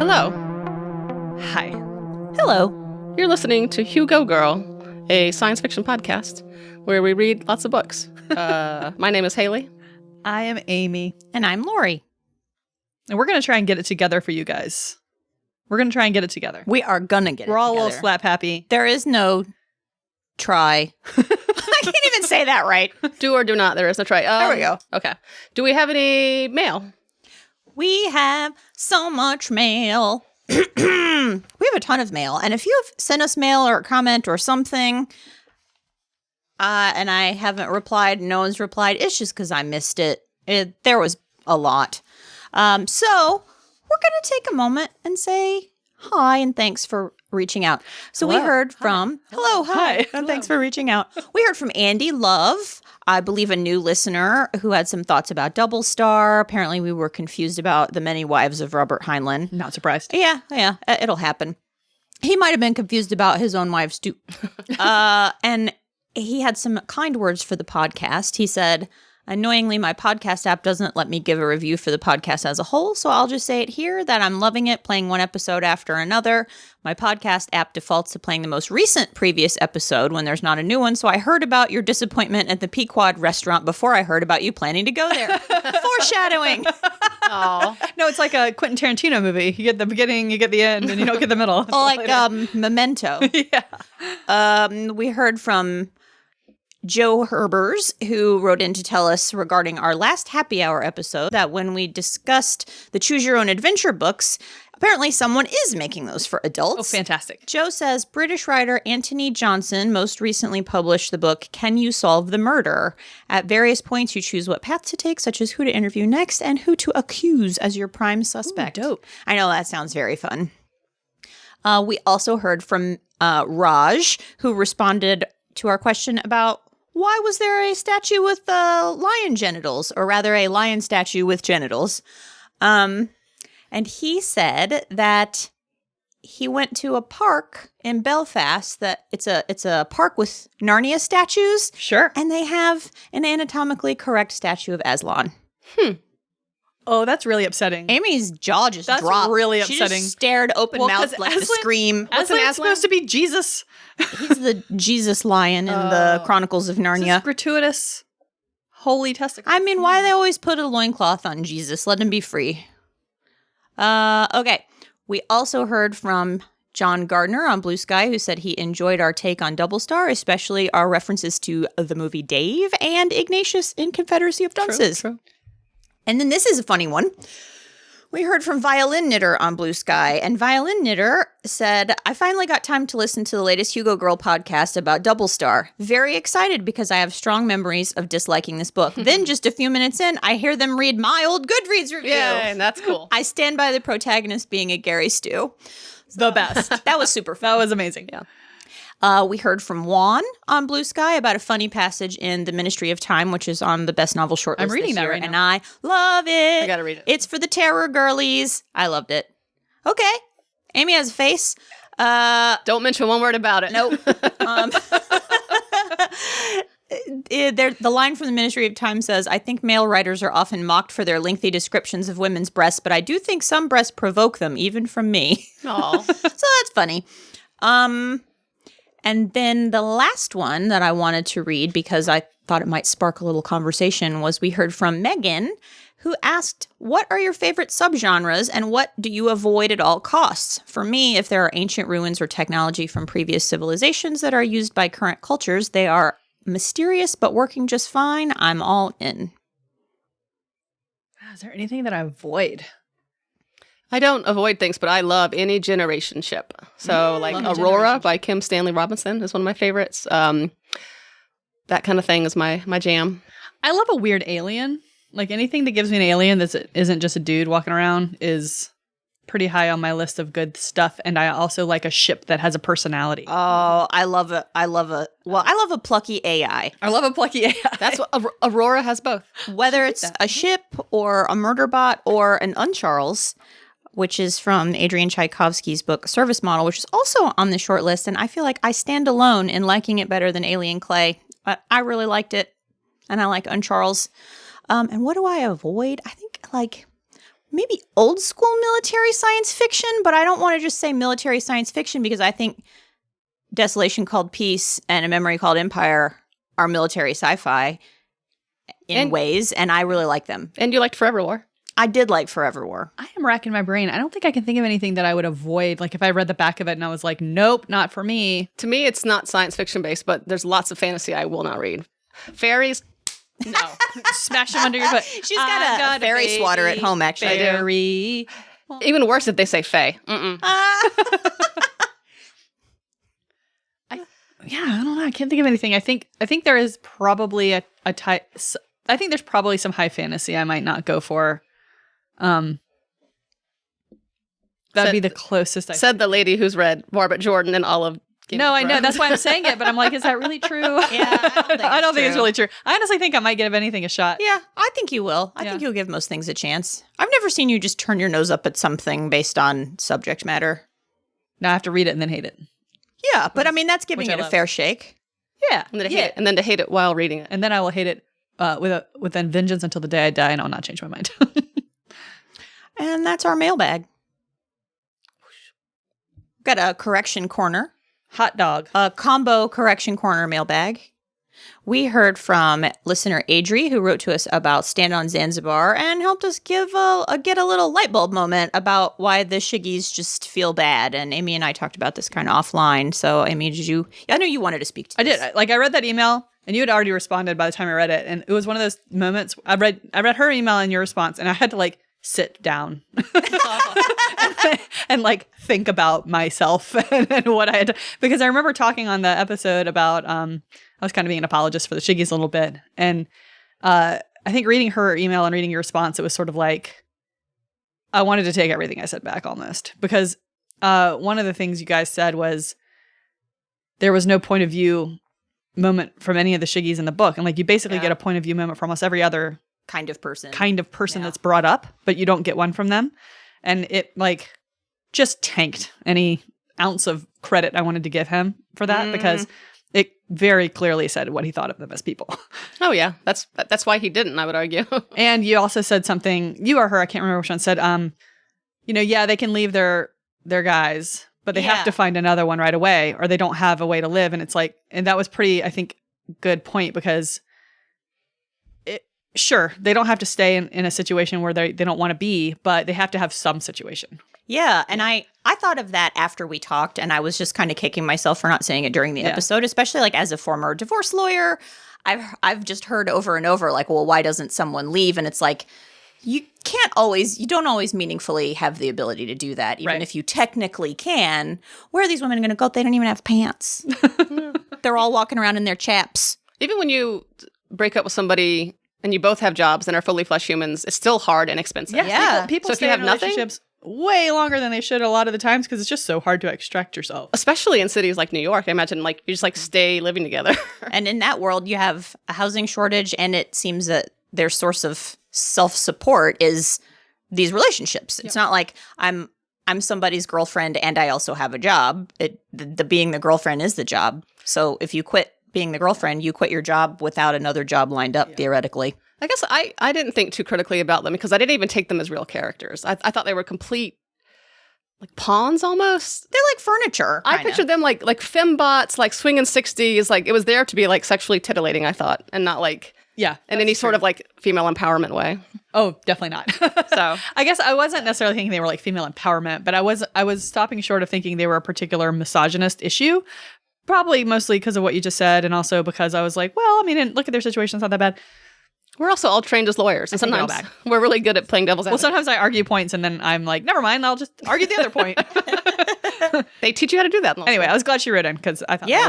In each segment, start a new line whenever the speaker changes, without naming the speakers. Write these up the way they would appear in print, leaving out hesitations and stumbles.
Hello.
Hi.
Hello.
You're listening to Hugo Girl, a science fiction podcast where we read lots of books. My name is Haley.
I am Amy.
And I'm Lori.
And we're going to try and get it together for you guys. We're going to try and get it together.
We are gonna get
We're
it
all a
together.
little slap happy.
There is no try. I can't even say that right.
Do or do not, there is no try.
There we go.
Okay. Do we have any mail?
We have so much mail. We have a ton of mail. And if you have sent us mail or a comment or something, and I haven't replied, no one's replied, it's just because I missed it. There was a lot. So we're going to take a moment and say hi and thanks for reaching out. So
Hello.
we heard from, hello, hi, and thanks for reaching out. We heard from Andy Love, I believe a new listener who had some thoughts about Double Star. Apparently we were confused about the many wives of Robert Heinlein.
Not surprised.
Yeah, it'll happen. He might have been confused about his own wives too. And he had some kind words for the podcast. He said, annoyingly, my podcast app doesn't let me give a review for the podcast as a whole, so I'll just say it here that I'm loving it, playing one episode after another. My podcast app defaults to playing the most recent previous episode when there's not a new one, so I heard about your disappointment at the Pequod restaurant before I heard about you planning to go there. Foreshadowing.
Oh,
No, it's like a Quentin Tarantino movie. You get the beginning, you get the end, and you don't get the middle.
Like Memento.
Yeah.
We heard from Joe Herbers, who wrote in to tell us regarding our last happy hour episode that when we discussed the Choose Your Own Adventure books, apparently someone is making those for adults.
Oh, fantastic.
Joe says British writer Anthony Johnson most recently published the book Can You Solve the Murder? At various points, you choose what path to take, such as who to interview next and who to accuse as your prime suspect.
Ooh, dope.
I know that sounds very fun. We also heard from Raj, who responded to our question about why was there a statue with lion genitals, or rather a lion statue with genitals. And he said that he went to a park in Belfast that it's a park with Narnia statues,
Sure.
and they have an anatomically correct statue of Aslan.
Oh, that's really upsetting.
Amy's jaw just
That's
dropped.
really
She
upsetting.
just stared open-mouthed
'cause
like the
Aslan-
Scream.
What's
Aslan's
supposed to be Jesus?
He's the Jesus lion in the Chronicles of
This
Narnia.
is gratuitous. Holy testicle.
I mean, why they always put a loincloth on Jesus? Let him be free. Okay. We also heard from John Gardner on Blue Sky, who said he enjoyed our take on Double Star, especially our references to the movie Dave and Ignatius in Confederacy of Dunces.
true.
And then this is a funny one. We heard from Violin Knitter on Blue Sky, and Violin Knitter said, I finally got time to listen to the latest Hugo Girl podcast about Double Star. Very excited because I have strong memories of disliking this book. Then just a few minutes in, I hear them read my old Goodreads review.
Yeah, and that's cool.
I stand by the protagonist being a Gary Stew.
the best.
That was super
That
fun.
was amazing. Yeah.
We heard from Juan on Blue Sky about a funny passage in The Ministry of Time, which is on the best novel shortlist
I'm reading
this
that
year,
right
and
now.
I love it.
I gotta read it.
It's for the terror girlies. I loved it. Okay. Amy has a face.
Don't mention one word about it.
Nope. The line from the Ministry of Time says, I think male writers are often mocked for their lengthy descriptions of women's breasts, but I do think some breasts provoke them, even from me.
Aw.
So that's funny. And then the last one that I wanted to read, because I thought it might spark a little conversation, was we heard from Megan, who asked, what are your favorite subgenres and what do you avoid at all costs? For me, if there are ancient ruins or technology from previous civilizations that are used by current cultures, they are mysterious but working just fine. I'm all in.
Is there anything that I avoid?
I don't avoid things, but I love any generation ship. So, like
love a
Aurora
generation
by Kim Stanley Robinson is one of my favorites. That kind of thing is my jam.
I love a weird alien. Like anything that gives me an alien that isn't just a dude walking around is pretty high on my list of good stuff. And I also like a ship that has a personality.
Oh, I love a plucky AI.
I love a plucky AI.
That's what Aurora has both.
Whether it's a ship or a murder bot or an Uncharles, which is from Adrian Tchaikovsky's book Service Model, which is also on the short list. And I feel like I stand alone in liking it better than Alien Clay. I really liked it, and I like Uncharles. And what do I avoid? I think, like, maybe old school military science fiction, but I don't want to just say military science fiction because I think Desolation Called Peace and A Memory Called Empire are military sci-fi in ways, and I really like them.
And you liked Forever War.
I did like Forever War.
I am racking my brain. I don't think I can think of anything that I would avoid. Like if I read the back of it and I was like, nope, not for me.
To me, it's not science fiction based, but there's lots of fantasy I will not read. Fairies, no.
Smash them under your foot.
She's got a fairy swatter at home, actually.
Fairy.
Even worse if they say fae.
Yeah, I don't know. I can't think of anything. I think there is probably a type. I think there's probably some high fantasy I might not go for. That'd be the closest.
Said the lady who's read Barbara Jordan and all of.
No, I know. That's why I'm saying it. But I'm like, is that really true?
Yeah,
I don't think it's really true. I honestly think I might give anything a shot.
Yeah, I think you will. I think you'll give most things a chance. I've never seen you just turn your nose up at something based on subject matter.
Now I have to read it and then hate it.
Yeah, but I mean, that's giving it a fair shake.
Yeah.
And then to hate it, and then to hate it while reading it.
And then I will hate it with a vengeance until the day I die, and I'll not change my mind.
And that's our mailbag. Got a correction corner.
Hot dog.
A combo correction corner mailbag. We heard from listener Adri, who wrote to us about Stand on Zanzibar and helped us get a little light bulb moment about why the Shiggies just feel bad. And Amy and I talked about this kind of offline. So, Amy, I know you wanted to speak to this.
I did. I read that email, and you had already responded by the time I read it. And it was one of those moments. I read her email and your response, and I had to sit down and think about myself and what I had to, because I remember talking on the episode about I was kind of being an apologist for the Shiggies a little bit, and I think reading her email and reading your response, it was sort of like I wanted to take everything I said back almost, because one of the things you guys said was there was no point of view moment from any of the Shiggies in the book, and you basically get a point of view moment from almost every other
kind of person
that's brought up, but you don't get one from them. And it just tanked any ounce of credit I wanted to give him for that, because it very clearly said what he thought of them as people.
Oh yeah, that's why he didn't, I would argue.
And you also said something, you or her, I can't remember which one, said, they can leave their guys, but they have to find another one right away, or they don't have a way to live. And it's and that was pretty, I think, good point, because sure, they don't have to stay in a situation where they don't want to be, but they have to have some situation.
Yeah, and I thought of that after we talked, and I was just kind of kicking myself for not saying it during the episode, especially as a former divorce lawyer. I've just heard over and over, well, why doesn't someone leave? And it's you don't always meaningfully have the ability to do that, even if you technically can. Where are these women going to go? They don't even have pants. They're all walking around in their chaps.
Even when you break up with somebody and you both have jobs and are fully flesh humans, it's still hard and expensive.
Yeah.
People
so if
stay
you have
in
nothing,
relationships way longer than they should a lot of the times, because it's just so hard to extract yourself.
Especially in cities like New York. I imagine you just stay living together.
And in that world, you have a housing shortage, and it seems that their source of self-support is these relationships. It's not like I'm somebody's girlfriend and I also have a job. The being the girlfriend is the job. So if you quit being the girlfriend, you quit your job without another job lined up, theoretically.
I guess I didn't think too critically about them because I didn't even take them as real characters. I thought they were complete pawns almost.
They're like furniture.
I pictured them like fembots, swinging 60s. It was there to be sexually tittillating, I thought, and not in any sort of female empowerment way.
Oh, definitely not.
So
I guess I wasn't necessarily thinking they were female empowerment, but I was stopping short of thinking they were a particular misogynist issue. Probably mostly because of what you just said, and also because I was look at their situation, it's not that bad.
We're also all trained as lawyers, and sometimes we're really good at playing devil's advocate.
Well, sometimes I argue points, and then I'm never mind, I'll just argue the other point.
They teach you how to do that.
Anyway, I was glad she wrote in, because I thought it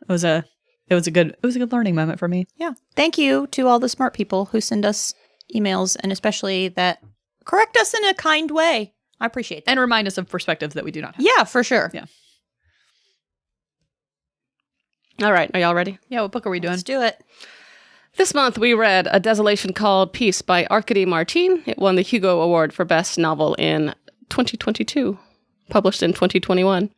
was a good learning moment for me.
Yeah. Thank you to all the smart people who send us emails, and especially that correct us in a kind way. I appreciate that.
And remind us of perspectives that we do not have.
Yeah, for sure.
Yeah.
All right. Are y'all ready?
Yeah, what book are we doing?
Let's do it.
This month, we read A Desolation Called Peace by Arkady Martine. It won the Hugo Award for Best Novel in 2022, published in 2021.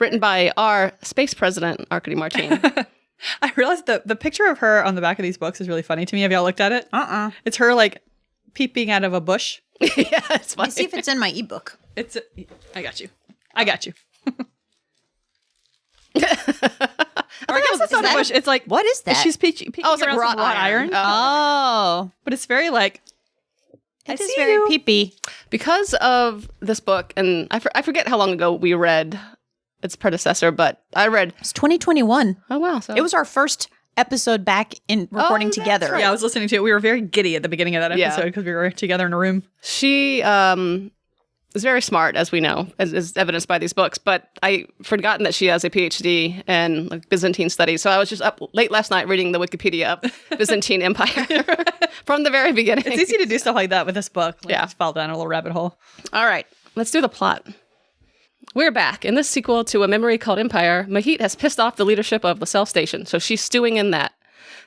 Written by our space president, Arkady Martine.
I realized the picture of her on the back of these books is really funny to me. Have y'all looked at it? It's her, peeping out of a bush.
Yeah, it's
Let
funny.
me see if it's in my ebook.
I got you. I got you.
I guess that's not a bush.
It's like,
What is that?
she's peeking
Oh, it's like
around some
wrought iron.
Oh,
but it's very like,
it
I
is
see
very
you.
peepee.
Because of this book, and I forget how long ago we read its predecessor, but I read.
It's 2021.
Oh wow! So
It was our first episode back in recording
that's
together.
right.
Yeah, I was listening to it. We were very giddy at the beginning of that
Yeah.
episode because we were together in a room.
She is very smart, as we know, as evidenced by these books. But I forgotten that she has a PhD in like Byzantine studies. So I was just up late last night reading the Wikipedia of Byzantine Empire from the very beginning.
It's easy to do stuff like that with this book. Like,
Yeah.
just fall down a little rabbit hole.
All right, let's do the plot. We're back. In this sequel to A Memory Called Empire, Mahit has pissed off the leadership of LaSalle Station, so she's stewing in that.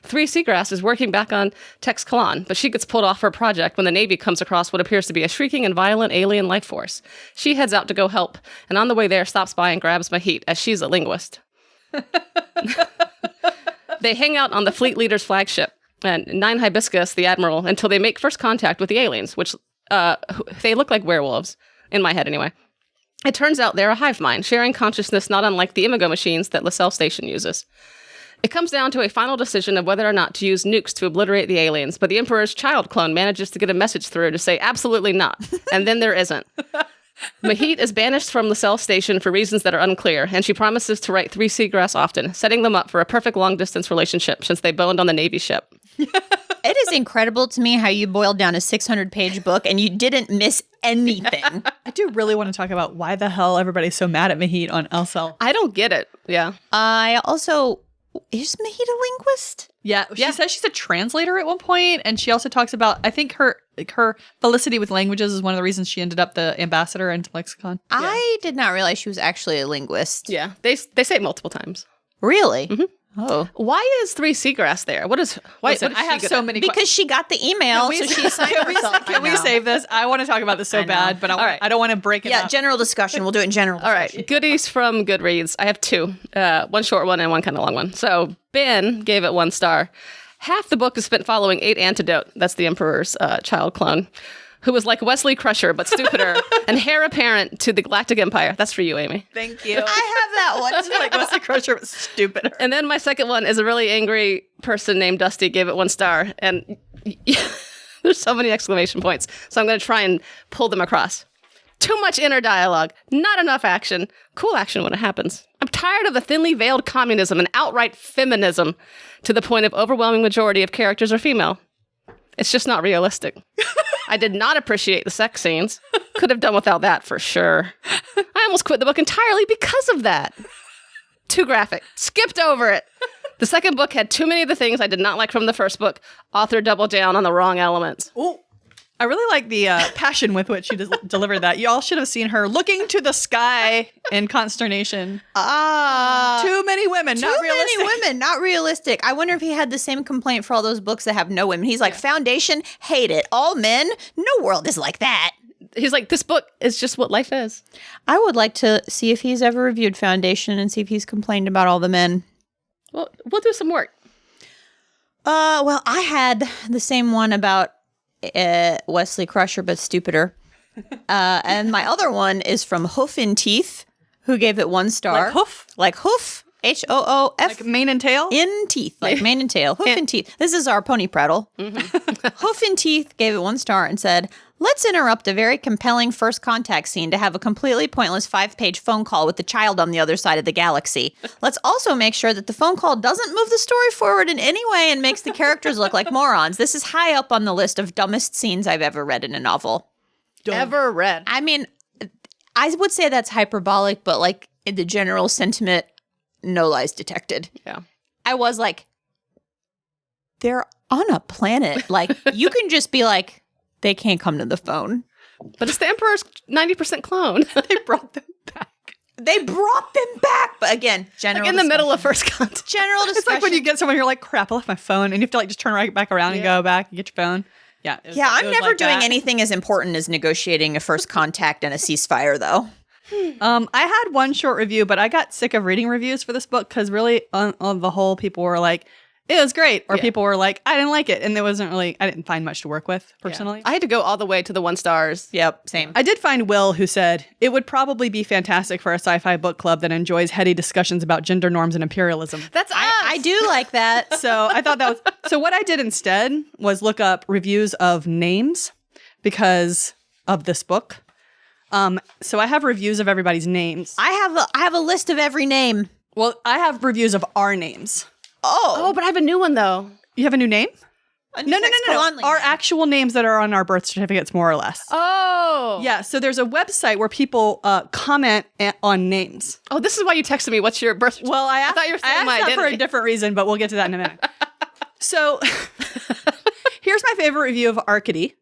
3 Seagrass is working back on Tex Kalan, but she gets pulled off her project when the Navy comes across what appears to be a shrieking and violent alien life force. She heads out to go help, and on the way there stops by and grabs Mahit, as she's a linguist. They hang out on the fleet leader's flagship, and 9 Hibiscus, the admiral, until they make first contact with the aliens, which they look like werewolves, in my head anyway. It turns out they're a hive mind, sharing consciousness not unlike the Imago machines that LaSalle Station uses. It comes down to a final decision of whether or not to use nukes to obliterate the aliens, but the Emperor's child clone manages to get a message through to say absolutely not, and then there isn't. Mahit is banished from LaSalle Station for reasons that are unclear, and she promises to write 3 Seagrass often, setting them up for a perfect long-distance relationship since they boned on the Navy ship.
It is incredible to me how you boiled down a 600-page book and you didn't miss anything.
I do really want to talk about why the hell everybody's so mad at Mahit on LSL.
I don't get it. Yeah.
I also... Is Mahit a linguist?
Yeah, she says she's a translator at one point, and she also talks about, I think her felicity with languages is one of the reasons she ended up the ambassador into Lexicon.
I did not realize she was actually a linguist.
Yeah. They say it multiple times.
Really? Oh.
Why is 3 Seagrass there? Why?
Listen,
what is
I
she
have
good
so
at?
many
Because she got the email, so she signed herself.
Can we save this? I want to talk about this so
I know.
bad, but
All right.
I don't want to break it
Yeah,
up.
general discussion. We'll do it in general
All
discussion.
right, goodies from Goodreads. I have 2, one short one and one kind of long one. So Ben gave it 1 star. Half the book is spent following 8 Antidote, that's the Emperor's child clone, who was like Wesley Crusher, but stupider, and heir apparent to the Galactic Empire. That's for you, Amy.
Thank you.
I have that one.
It's like Wesley Crusher was stupid.
And then my second one is a really angry person named Dusty, gave it 1 star. And there's so many exclamation points. So I'm going to try and pull them across. Too much inner dialogue, not enough action. Cool action when it happens. I'm tired of the thinly veiled communism and outright feminism to the point of overwhelming majority of characters are female. It's just not realistic. I did not appreciate the sex scenes. Could have done without that for sure. I almost quit the book entirely because of that. Too graphic. Skipped over it. The second book had too many of the things I did not like from the first book. Author doubled down on the wrong elements.
Ooh. I really like the passion with which she delivered that. You all should have seen her looking to the sky in consternation. Too many women, not realistic.
Too many women, not realistic. I wonder if he had the same complaint for all those books that have no women. He's like, Foundation, hate it. All men, no world is like that.
He's like, this book is just what life is.
I would like to see if he's ever reviewed Foundation and see if he's complained about all the men.
Well, we'll do some work.
Well, I had the same one about Wesley Crusher, but stupider. And my other one is from Hoof in Teeth, who gave it 1 star.
Like hoof?
Like hoof. Hoof.
Like mane and tail?
In teeth, like mane and tail. Hoof and teeth. This is our pony prattle. Hoof and Teeth gave it 1 star and said, let's interrupt a very compelling first contact scene to have a completely pointless 5-page phone call with the child on the other side of the galaxy. Let's also make sure that the phone call doesn't move the story forward in any way and makes the characters look like morons. This is high up on the list of dumbest scenes I've ever read in a novel.
Ever read.
I mean, I would say that's hyperbolic, but like in the general sentiment, no lies detected.
Yeah.
I was like, they're on a planet. Like, you can just be like, they can't come to the phone.
But it's the Emperor's 90% clone.
They brought them back.
They brought them back. But again, general
Like in the middle of
discussion.
first contact.
General discussion.
It's like when you get someone, you're like, crap, I left my phone. And you have to like just turn right back around and go back and get your phone. Yeah.
Yeah, I'm never
like
doing
that.
anything as important as negotiating a first contact and a ceasefire, though.
I had one short review, but I got sick of reading reviews for this book because really on the whole, people were like, it was great. Or
Yeah.
people were like, I didn't like it. And I didn't find much to work with personally.
I had to go all the way to the 1 stars.
Yep, same.
I did find Will, who said, it would probably be fantastic for a sci-fi book club that enjoys heady discussions about gender norms and imperialism.
That's us.
I do like that.
So I thought that was, so what I did instead was look up reviews of names because of this book. So I have reviews of everybody's names.
I have a list of every name.
Well, I have reviews of our names.
Oh, but I have a new one though.
You have a new name? No.
Colonly
Our
name.
actual names that are on our birth certificates, more or less.
Oh.
Yeah, so there's a website where people comment on names.
Oh, this is why you texted me. What's your birth?
Well, I
thought you were saying
asked
my
that for a
identity.
different reason, but we'll get to that in a minute. So here's my favorite review of Arkady.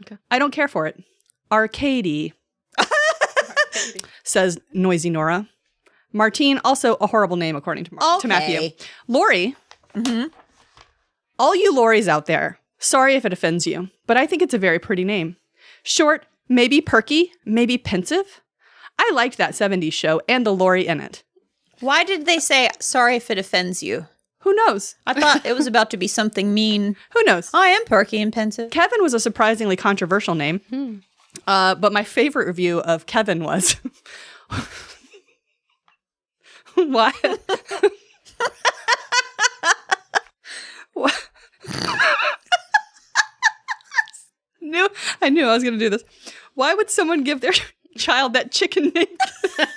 Okay.
I don't care for it. Arkady. Says Noisy Nora. Martine, also a horrible name according to Matthew. Lori. All you Lories out there, sorry if it offends you, but I think it's a very pretty name. Short, maybe perky, maybe pensive. I liked that 70s show and the Lori in it.
Why did they say, sorry if it offends you?
Who knows?
I thought it was about to be something mean.
Who knows?
I am perky and pensive.
Kevin was a surprisingly controversial name. But my favorite review of Kevin was... What? What? I knew I was going to do this. Why would someone give their child that chicken name? Chicken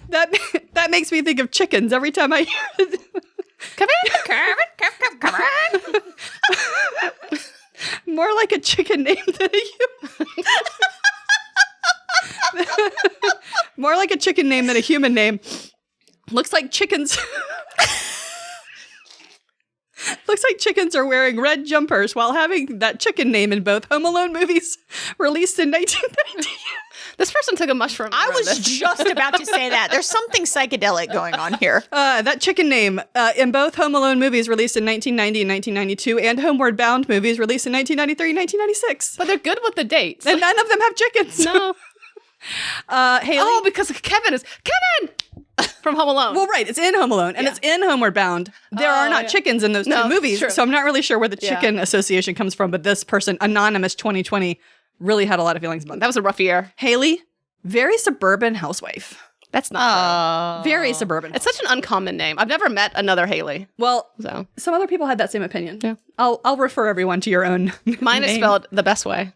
name? That makes me think of chickens every time I hear it.
Come on.
More like a chicken name than a human. More like a chicken name than a human name. Looks like chickens. Looks like chickens are wearing red jumpers while having that chicken name in both Home Alone movies released in 1990.
This person took a mushroom.
I
around
was
this.
just about to say that. There's something psychedelic going on here.
That chicken name in both Home Alone movies released in 1990 and 1992 and Homeward Bound movies released in 1993 and 1996.
But they're good with the dates.
And none of them have chickens.
No.
Haley.
Oh, because Kevin is Kevin from Home Alone.
Well, right. It's in Home Alone and it's in Homeward Bound. There are not chickens in those
No,
two movies.
true.
So I'm not really sure where the
Yeah.
chicken association comes from, but this person, Anonymous 2020, really had a lot of feelings about
that
that.
was a rough year.
Haley, very suburban housewife.
That's not
Very suburban.
true. It's such an uncommon name. I've never met another Haley.
Well,
So
some other people had that same opinion.
Yeah.
I'll refer everyone to your own
mine is
name.
spelled the best way.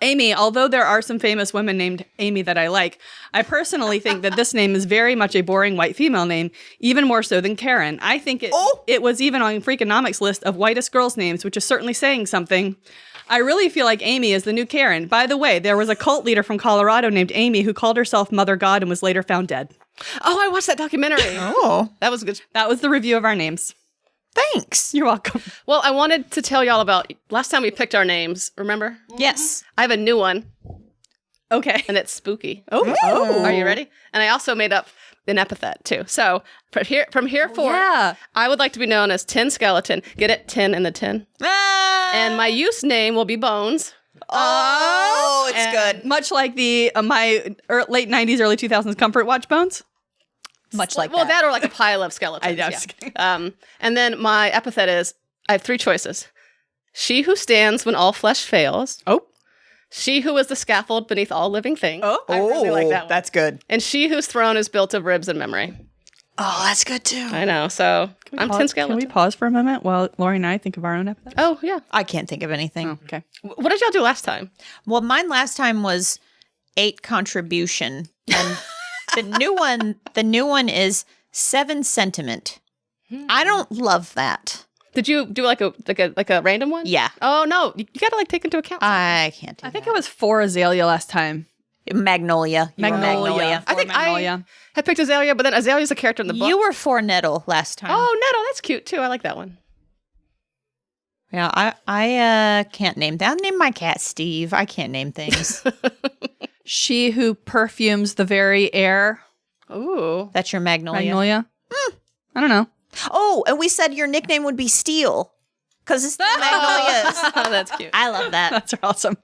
Amy, although there are some famous women named Amy that I like, I personally think that this name is very much a boring white female name, even more so than Karen. I think it was even on Freakonomics' list of whitest girls' names, which is certainly saying something. I really feel like Amy is the new Karen. By the way, there was a cult leader from Colorado named Amy who called herself Mother God and was later found dead.
Oh, I watched that documentary.
Oh,
That was good.
That was the review of our names.
thanks.
You're welcome.
Well, I wanted to tell y'all about last time we picked our names. Remember?
Yes.
I have a new one,
Okay.
and it's spooky.
Oh.
Are you ready? And I also made up an epithet too. So from here forward,
Yeah.
I would like to be known as Tin Skeleton. Get it? Tin in the tin. And my use name will be Bones.
Oh, it's
And much like the my late 90s, early 2000s Comfort Watch Bones.
Much like
Well,
that.
that or like a pile of skeletons.
I know.
Yeah. And then my epithet is I have 3 choices: she who stands when all flesh fails.
Oh.
She who is the scaffold beneath all living things.
Oh.
I really like that one.
That's good.
And she whose throne is built of ribs and memory.
Oh, that's good too.
I know. So I'm Tin
Can
Skeleton.
we pause for a moment while Lori and I think of our own epithet?
Oh yeah.
I can't think of anything.
Okay.
What did y'all do last time?
Well, mine last time was 8 contribution, and the new one is 7 sentiment. I don't love that.
Did you do like a random one?
Yeah,
Oh no, you gotta like take into account.
I can't. Do
I think it was 4 Azalea last time.
Magnolia. You were
Magnolia.
I think
Magnolia.
I had picked Azalea, but then Azalea's a character in the book.
You were 4 Nettle last time.
Oh, Nettle, that's cute too. I like that one.
Yeah, I can't name that. I'll name my cat Steve. I can't name things.
She who perfumes the very air.
Ooh.
That's your Magnolia.
Magnolia. I don't know.
Oh, and we said your nickname would be Steel because it's the Magnolias.
Oh, that's cute.
I love that.
That's awesome.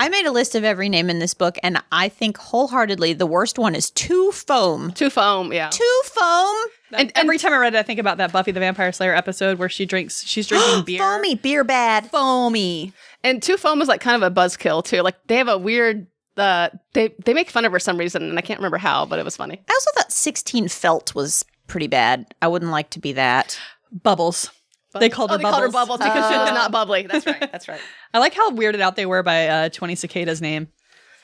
I made a list of every name in this book, and I think wholeheartedly the worst one is Two Foam.
Two Foam, yeah.
Two Foam.
And every time I read it, I think about that Buffy the Vampire Slayer episode where she's drinking beer.
Foamy, beer bad.
Foamy.
And Two Foam is like kind of a buzzkill too. Like they have a weird they make fun of her for some reason, and I can't remember how, but it was funny.
I also thought 16 Felt was pretty bad. I wouldn't like to be that.
Bubbles. They called her Bubbles
because she was not bubbly. That's right. That's right.
I like how weirded out they were by 20 Cicadas' name.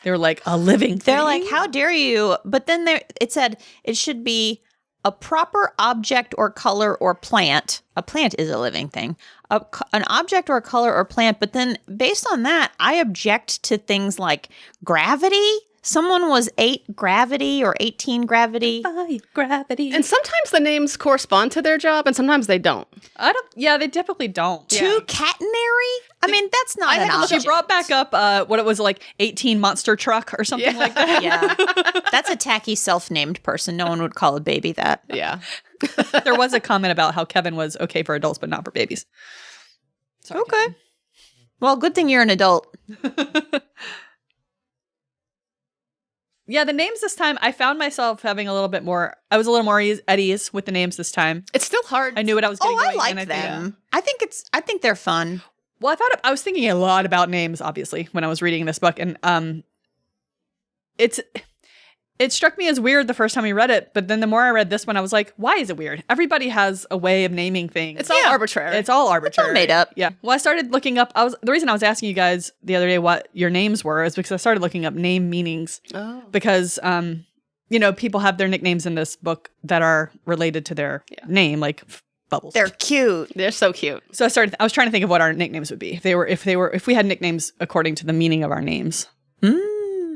They were like, a living thing.
They're like, how dare you? But then it said it should be a proper object or color or plant. A plant is a living thing. An object or color or plant. But then based on that, I object to things like gravity. Someone was 8 gravity or 18 gravity.
5 gravity.
And sometimes the names correspond to their job, and sometimes they don't.
Yeah, they typically don't.
2 catenary? I mean, that's not an object.
She brought back up what it was like 18 monster truck or something like that.
Yeah. That's a tacky self-named person. No one would call a baby that.
Yeah.
There was a comment about how Kevin was okay for adults, but not for babies. Sorry,
Okay.
Kevin.
Well, good thing you're an adult.
Yeah, the names this time, I found myself having I was a little more at ease with the names this time.
It's still hard.
I knew what I was getting
I
going,
like
and
them. I think they're fun.
Well, I was thinking a lot about names, obviously, when I was reading this book, and it struck me as weird the first time we read it, but then the more I read this one, I was like, why is it weird? Everybody has a way of naming things.
It's all arbitrary.
It's all arbitrary.
It's all made up.
Yeah. Well, I started looking up. The reason I was asking you guys the other day what your names were is because I started looking up name meanings.
Oh.
Because people have their nicknames in this book that are related to their name, like Bubbles.
They're cute.
They're so cute.
So I was trying to think of what our nicknames would be if we had nicknames according to the meaning of our names.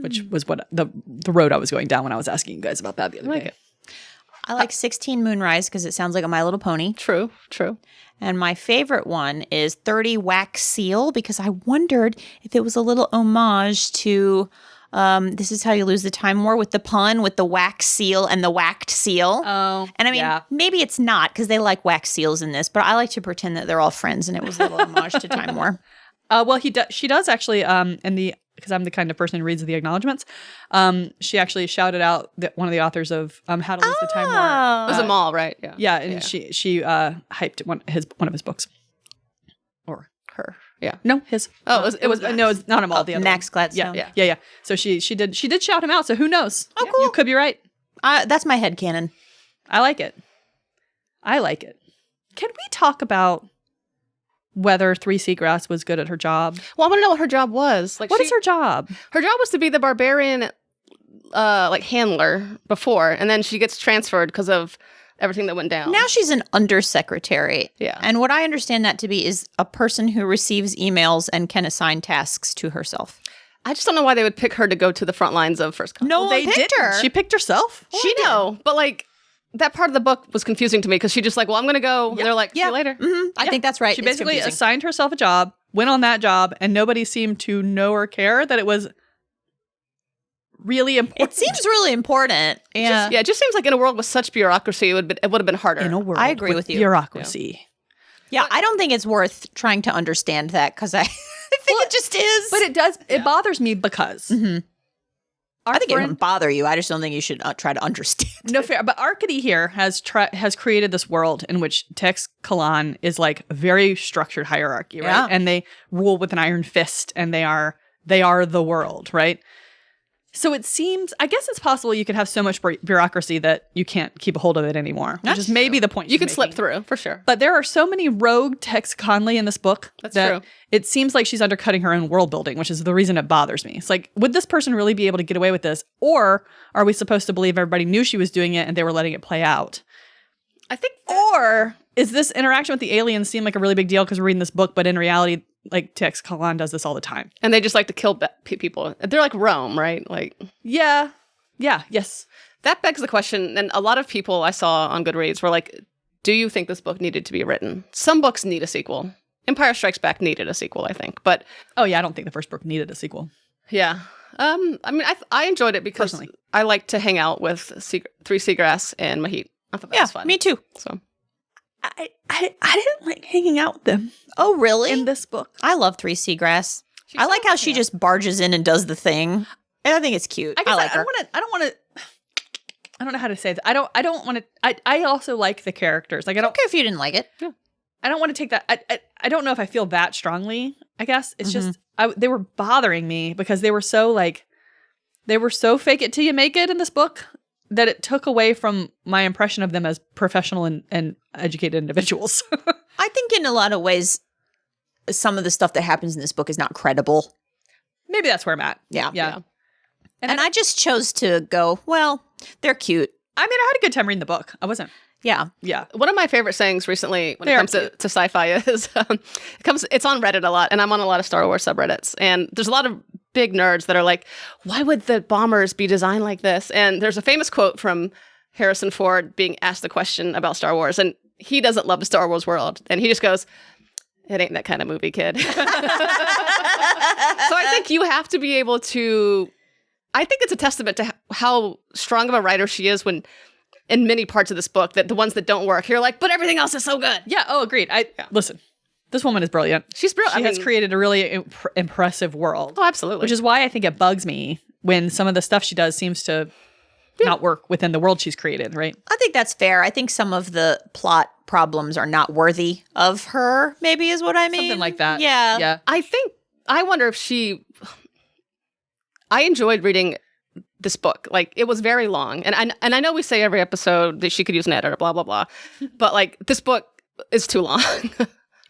Which was what the road I was going down when I was asking you guys about that the other day.
I like 16 Moonrise because it sounds like a My Little Pony.
True.
And my favorite one is 30 Wax Seal because I wondered if it was a little homage to This Is How You Lose the Time War with the pun with the wax seal and the whacked seal.
Oh,
and I mean, maybe it's not because they like wax seals in this, but I like to pretend that they're all friends and it was a little homage to Time War.
Well, she does actually, because I'm the kind of person who reads the acknowledgments. She actually shouted out one of the authors of How to Lose the Time War.
It was Amal, right? Yeah.
Yeah, and she hyped one of his books, or
Her. Yeah.
no his.
Oh, it was
no, it's not Amal. The other
Max
one.
Gladstone.
Yeah. So she did shout him out. So who knows?
Oh, cool.
You could be right.
That's my headcanon.
I like it. Can we talk about whether 3 Seagrass was good at her job?
Well, I want to know what her job was. Like,
What is her job?
Her job was to be the barbarian, handler before, and then she gets transferred because of everything that went down.
Now she's an undersecretary.
Yeah.
And what I understand that to be is a person who receives emails and can assign tasks to herself.
I just don't know why they would pick her to go to the front lines of first contact.
No one picked her.
She picked herself.
She know, but like that part of the book was confusing to me because she just like, well, I'm going to go. And they're like, see you later.
Mm-hmm. I think that's right.
She
It's
basically
confusing.
assigned herself a job, went on that job, and nobody seemed to know or care that it was really important.
It seems really important. Yeah.
Yeah, it just seems like in a world with such bureaucracy, it would have been harder.
in a world
I agree with you.
bureaucracy.
Yeah, I don't think it's worth trying to understand that because I think it just is.
But it does. It bothers me because
I think it wouldn't bother you. I just don't think you should try to understand.
No fair. But Arkady here has created this world in which Tex Kalan is like a very structured hierarchy, right?
Yeah.
And they rule with an iron fist, and they are the world, right? So it seems, I guess it's possible you could have so much bureaucracy that you can't keep a hold of it anymore, which is maybe the point
You
she's
could slip
making.
through, for sure.
But there are so many rogue Tex Conley in this book
That's
that
true.
it seems like she's undercutting her own world building, which is the reason it bothers me. It's like, would this person really be able to get away with this? Or are we supposed to believe everybody knew she was doing it and they were letting it play out?
I think
Or is this interaction with the aliens seem like a really big deal because we're reading this book, but in reality, like Tex Kalan does this all the time?
and they just like to kill people. They're like Rome, right? Like
Yes.
that begs the question, and a lot of people I saw on Goodreads were like, do you think this book needed to be written? Some books need a sequel. Empire Strikes Back needed a sequel, I think. But
Oh yeah, I don't think the first book needed a sequel.
yeah. I mean, I enjoyed it because
Personally.
I like to hang out with 3 Seagrass and Mahit. I thought that was fun.
me too.
So
I didn't like hanging out with them
Oh, really?
in this book.
I love 3 Seagrass. I like how she just barges in and does the thing. And I think it's cute.
I guess
like her.
I don't know how to say that. I don't want to. I also like the characters. Like I don't
Okay, if you didn't like it.
I don't want to take that. I don't know if I feel that strongly. I guess it's just they were bothering me because they were so fake it till you make it in this book that it took away from my impression of them as professional and educated individuals.
I think in a lot of ways, some of the stuff that happens in this book is not credible.
Maybe that's where I'm at.
Yeah. And I just chose to go, well, they're cute.
I mean, I had a good time reading the book. I wasn't.
Yeah.
One of my favorite sayings recently when it comes to sci-fi is it's on Reddit a lot, and I'm on a lot of Star Wars subreddits, and there's a lot of big nerds that are like, why would the bombers be designed like this? And there's a famous quote from Harrison Ford being asked the question about Star Wars, and he doesn't love the Star Wars world, and he just goes, it ain't that kind of movie, kid. So I think you have to be able to, I think it's a testament to how strong of a writer she is when in many parts of this book, that the ones that don't work, you're like, but everything else is so good.
Yeah. Oh, agreed. Listen, this woman is brilliant.
She's brilliant.
She has created a really impressive world.
Oh, absolutely.
Which is why I think it bugs me when some of the stuff she does seems to not work within the world she's created, right?
I think that's fair. I think some of the plot problems are not worthy of her, maybe is what I mean.
Something like that.
Yeah.
I wonder if I enjoyed reading this book. Like, it was very long. And I know we say every episode that she could use an editor, blah, blah, blah. But, like, this book is too long.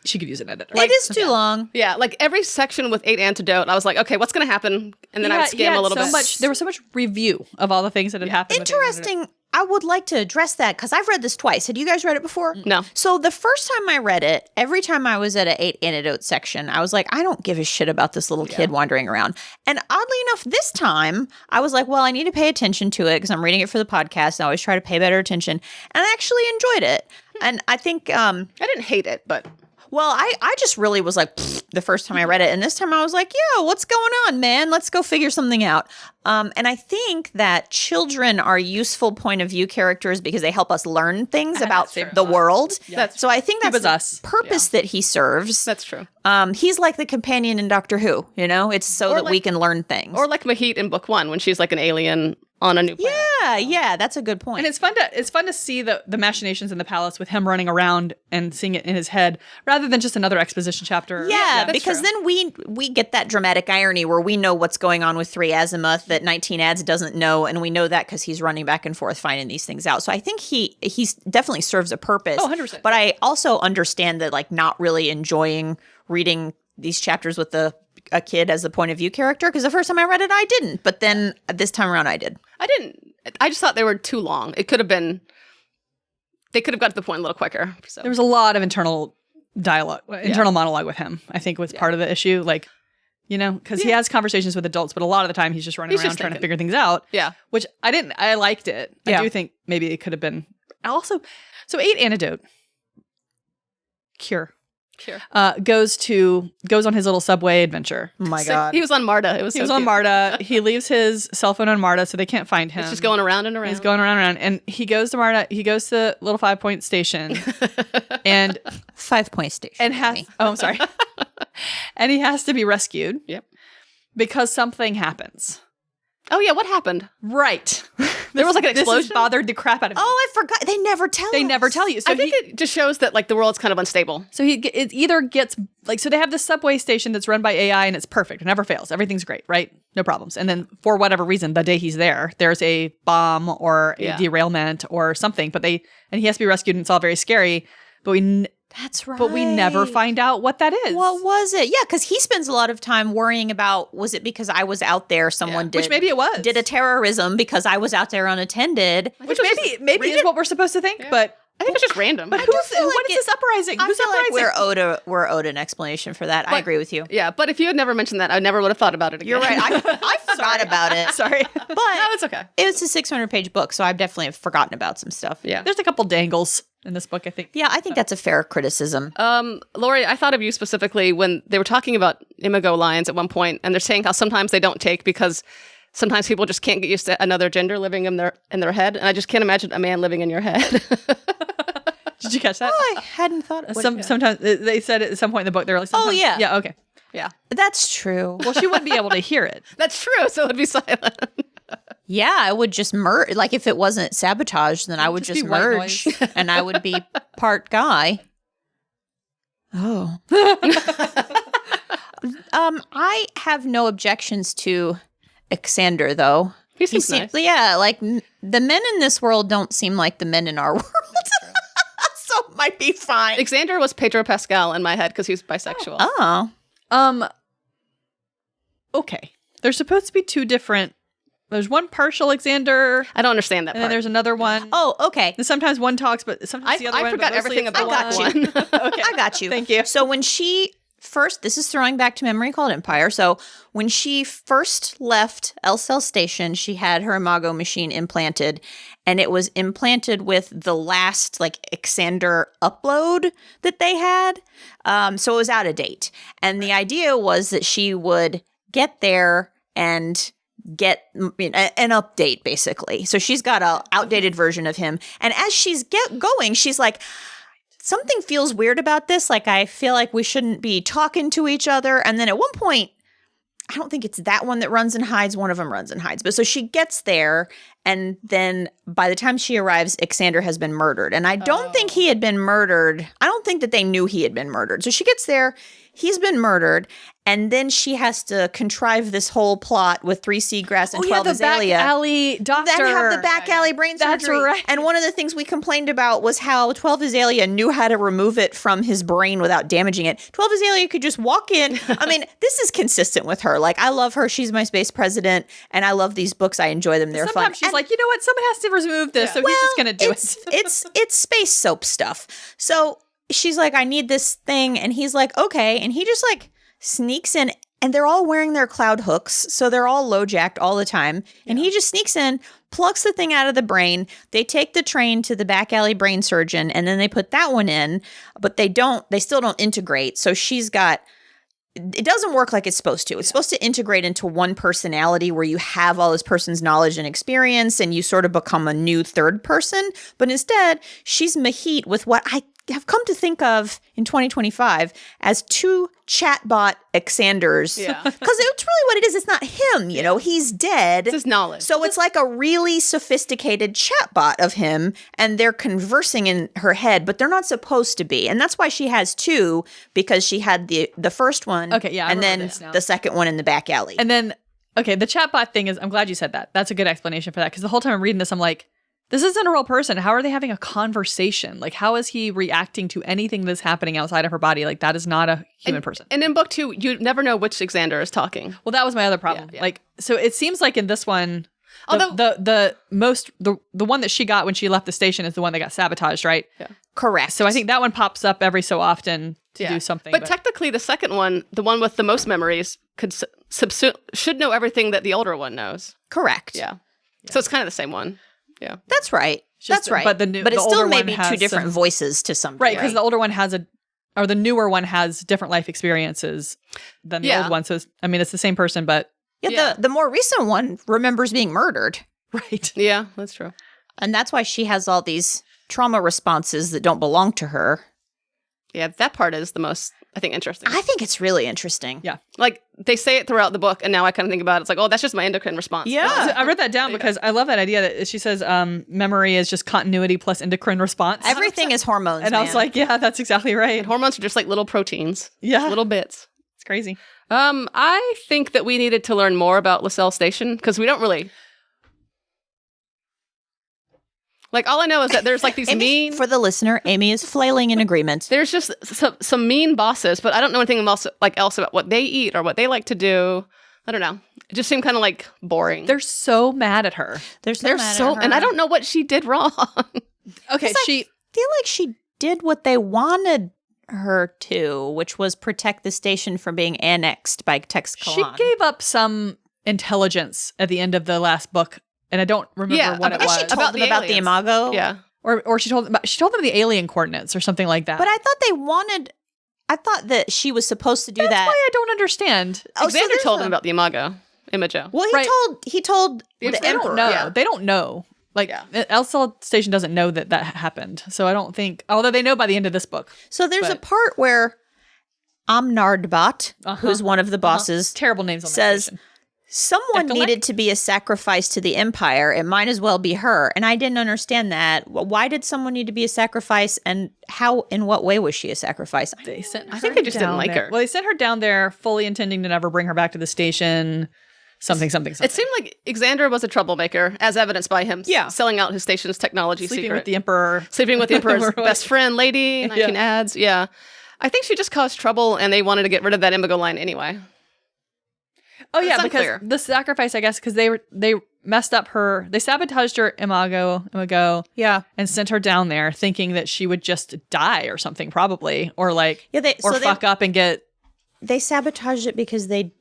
She could use an editor.
It is too long.
Yeah, like, every section with 8 antidote, I was like, okay, what's going to happen? And then I would skim a little bit.
There was so much review of all the things that had happened.
Interesting. I would like to address that because I've read this twice. Had you guys read it before?
No.
So the first time I read it, every time I was at an 8 antidote section, I was like, I don't give a shit about this little kid wandering around. And oddly enough, this time I was like, well, I need to pay attention to it because I'm reading it for the podcast. I always try to pay better attention. And I actually enjoyed it. And I think
I didn't hate it, but
well, I just really was like the first time I read it. And this time I was like, yeah, what's going on, man? Let's go figure something out. And I think that children are useful point of view characters because they help us learn things about the world. So I think that's the purpose that he serves.
That's true.
He's like the companion in Doctor Who, you know? It's so that we can learn things.
Or like Mahit in book 1 when she's like an alien on a new planet.
Yeah, that's a good point.
And it's fun to see the machinations in the palace with him running around and seeing it in his head rather than just another exposition chapter.
Yeah, because then we get that dramatic irony where we know what's going on with 3 Azimuth that 19 Ads doesn't know, and we know that because he's running back and forth finding these things out. So I think he's definitely serves a purpose.
Oh, 100%.
But I also understand that like not really enjoying reading these chapters with a kid as the point of view character because the first time I read it, I didn't. But then this time around, I did.
I didn't. I just thought they were too long. It could have been. They could have got to the point a little quicker. So.
There was a lot of internal dialogue, internal monologue with him. I think was part of the issue. Like, you know, because he has conversations with adults, but a lot of the time he's just running around trying to figure things out.
Yeah,
which I didn't. I liked it. I do think maybe it could have been. Also, so 8 antidote cure. Goes on his little subway adventure.
Oh my God.
He was on Marta. He was
on Marta. He leaves his cell phone on Marta so they can't find him.
It's just going around and around.
He's going around and around. And he goes to Marta. He goes to the little 5-point station. And
5-point station.
And I'm sorry. And he has to be rescued.
Yep.
Because something happens.
Oh yeah, what happened?
Right.
There was like an explosion.
This bothered the crap out of me.
Oh, I forgot. They never tell
you. So
I think it just shows that like the world's kind of unstable.
So it either gets like, so they have this subway station that's run by AI and it's perfect. It never fails. Everything's great, right? No problems. And then for whatever reason, the day he's there's a bomb or a derailment or something, and he has to be rescued and it's all very scary. But
that's right.
But we never find out what that is.
What was it? Yeah, because he spends a lot of time worrying about, was it because I was out there, someone did.
Which maybe it was.
Did a terrorism because I was out there unattended.
Which maybe is what we're supposed to think, but
I think it's just random.
But what is this uprising?
Who's
uprising?
Like we're owed an explanation for that. I agree with you.
Yeah, but if you had never mentioned that, I never would have thought about it again.
You're right. I forgot about it.
Sorry.
But
no, it's okay.
It was a 600-page book, so I've definitely forgotten about some stuff.
Yeah.
There's a couple dangles in this book, I think.
Yeah, I think that's a fair criticism.
Lori, I thought of you specifically when they were talking about Imago lines at one point, and they're saying how sometimes they don't take because sometimes people just can't get used to another gender living in their head, and I just can't imagine a man living in your head.
Did you catch that?
Oh, I hadn't thought of it.
Sometimes they said at some point in the book, they were like,
oh, yeah.
Yeah, okay.
Yeah.
That's true.
Well, she wouldn't be able to hear it.
That's true. So it'd be silent.
Yeah, I would just merge. Like if it wasn't sabotage, then I would
just
just
be white
merge, and I would be part guy. Oh. I have no objections to Xander, though.
He seems nice.
Yeah, like the men in this world don't seem like the men in our world. So it might be fine.
Xander was Pedro Pascal in my head because he's bisexual.
Oh.
Okay. There's supposed to be two different. There's one partial Xander,
I don't understand that
and
part.
then there's another one.
Oh, okay.
And sometimes one talks, but sometimes the other one.
I forgot
but mostly
everything
it's the
about
I got
that one.
Okay.
I got you.
Thank you.
So when she first, this is throwing back to Memory Called Empire. So when she first left El Cell Station, she had her Imago machine implanted, and it was implanted with the last like Xander upload that they had. So it was out of date. And the idea was that she would get there and get an update basically. So she's got a outdated version of him. And as she's going, she's like, something feels weird about this. Like, I feel like we shouldn't be talking to each other. And then at one point, I don't think it's that one that runs and hides. One of them runs and hides. But so she gets there, and then by the time she arrives, Xander has been murdered. And I don't think he had been murdered. I don't think that they knew he had been murdered. So she gets there, he's been murdered, and then she has to contrive this whole plot with 3 Seagrass and 12
the
Azalea.
back alley doctor.
Then have the back alley brain
That's
surgery.
right.
And one of the things we complained about was how 12 Azalea knew how to remove it from his brain without damaging it. 12 Azalea could just walk in. I mean, this is consistent with her. Like, I love her. She's my space president, and I love these books. I enjoy them. They're
Sometimes
fun.
she's
And-
like, you know what? Someone has to remove this, so he's just going to do it.
it's space soap stuff. So she's like, I need this thing. And he's like, okay. And he just like sneaks in, and they're all wearing their cloud hooks. So they're all low jacked all the time. And he just sneaks in, plucks the thing out of the brain. They take the train to the back alley brain surgeon, and then they put that one in, but they still don't integrate. So it doesn't work like it's supposed to. It's supposed to integrate into one personality where you have all this person's knowledge and experience, and you sort of become a new third person. But instead, she's Mahit with what I have come to think of in 2025 as 2 chatbot Xanders.
Yeah.
Because it's really what it is. It's not him, you know, he's dead.
It's his knowledge.
So it's like a really sophisticated chatbot of him, and they're conversing in her head, but they're not supposed to be. And that's why she has 2, because she had the first one.
Okay, yeah, I
and
remember
then
this now.
the second one in the back alley.
And then, okay, the chatbot thing is, I'm glad you said that. That's a good explanation for that. Because the whole time I'm reading this, I'm like, this isn't a real person. How are they having a conversation? Like, how is he reacting to anything that's happening outside of her body? Like, that is not a human person.
And in book 2, you never know which Xander is talking.
Well, that was my other problem.
Yeah.
Like, so it seems like in this one,
Although-
the one that she got when she left the station is the one that got sabotaged, right?
Yeah.
Correct.
So I think that one pops up every so often to do something.
But technically, the second one, the one with the most memories, should know everything that the older one knows.
Correct.
Yeah. So it's kind of the same one. Yeah.
That's right.
Just-
That's right.
but the
it
older
still may
one
be 2
has
different
some-
voices to some
right,
degree.
because the older one has or the newer one has different life experiences than the
Yeah.
old one. So, I mean, it's the same person, but
Yeah, the more recent one remembers being murdered.
right.
Yeah, that's true.
And that's why she has all these trauma responses that don't belong to her.
Yeah, that part is the most, I think, interesting.
I think it's really interesting.
Yeah.
Like, they say it throughout the book, and now I kind of think about it. It's like, oh, that's just my endocrine response.
Yeah.
So I wrote that down because I love that idea that she says memory is just continuity plus endocrine response.
Everything is hormones.
And I was like, yeah, that's exactly right.
And hormones are just like little proteins.
Yeah.
Little bits.
It's crazy.
I think that we needed to learn more about LaSalle Station, because we don't really... Like, all I know is that there's like these mean...
For the listener, Amy is flailing in agreement.
There's just some mean bosses, but I don't know anything else about what they eat or what they like to do. I don't know. It just seemed kind of like boring.
They're so mad at her.
They're so mad at her.
and I don't know what she did wrong.
Okay,
I feel like she did what they wanted her to, which was protect the station from being annexed by Tex
she
Kalan.
gave up some intelligence at the end of the last book, and I don't remember what it
I guess
was.
she told
About
them
the
about the
aliens.
Imago.
Yeah.
Or she told them the alien coordinates or something like that.
But I thought that she was supposed to do
That's
that.
why I don't understand.
Oh, so
Xander
there's
told
a-
him about the Imago, Imago.
Well, he told the
They
Emperor.
don't know.
Yeah.
They don't know. Like,
Yeah.
El Sol Station doesn't know that happened. So I don't think, although they know by the end of this book.
So there's a
But-
part where Amnardbot, who's one of the bosses,
Terrible names on that
says,
station.
someone
Ectolec?
needed to be a sacrifice to the Empire. It might as well be her. And I didn't understand that. Why did someone need to be a sacrifice, and how, in what way was she a sacrifice?
They sent
I think they just didn't like her.
Well, they sent her down there fully intending to never bring her back to the station. Something.
It seemed like Xander was a troublemaker, as evidenced by him selling out his station's technology
Sleeping
secret.
with the Emperor.
Sleeping with the Emperor's best friend, lady, 19 ads. Yeah. I think she just caused trouble, and they wanted to get rid of that Imago line anyway.
Oh yeah,
It's
because
unclear.
the sacrifice, I guess, because they messed up they sabotaged her imago,
Yeah.
and sent her down there thinking that she would just die or something, probably, or like,
Yeah,
fuck up and get.
They sabotaged it because they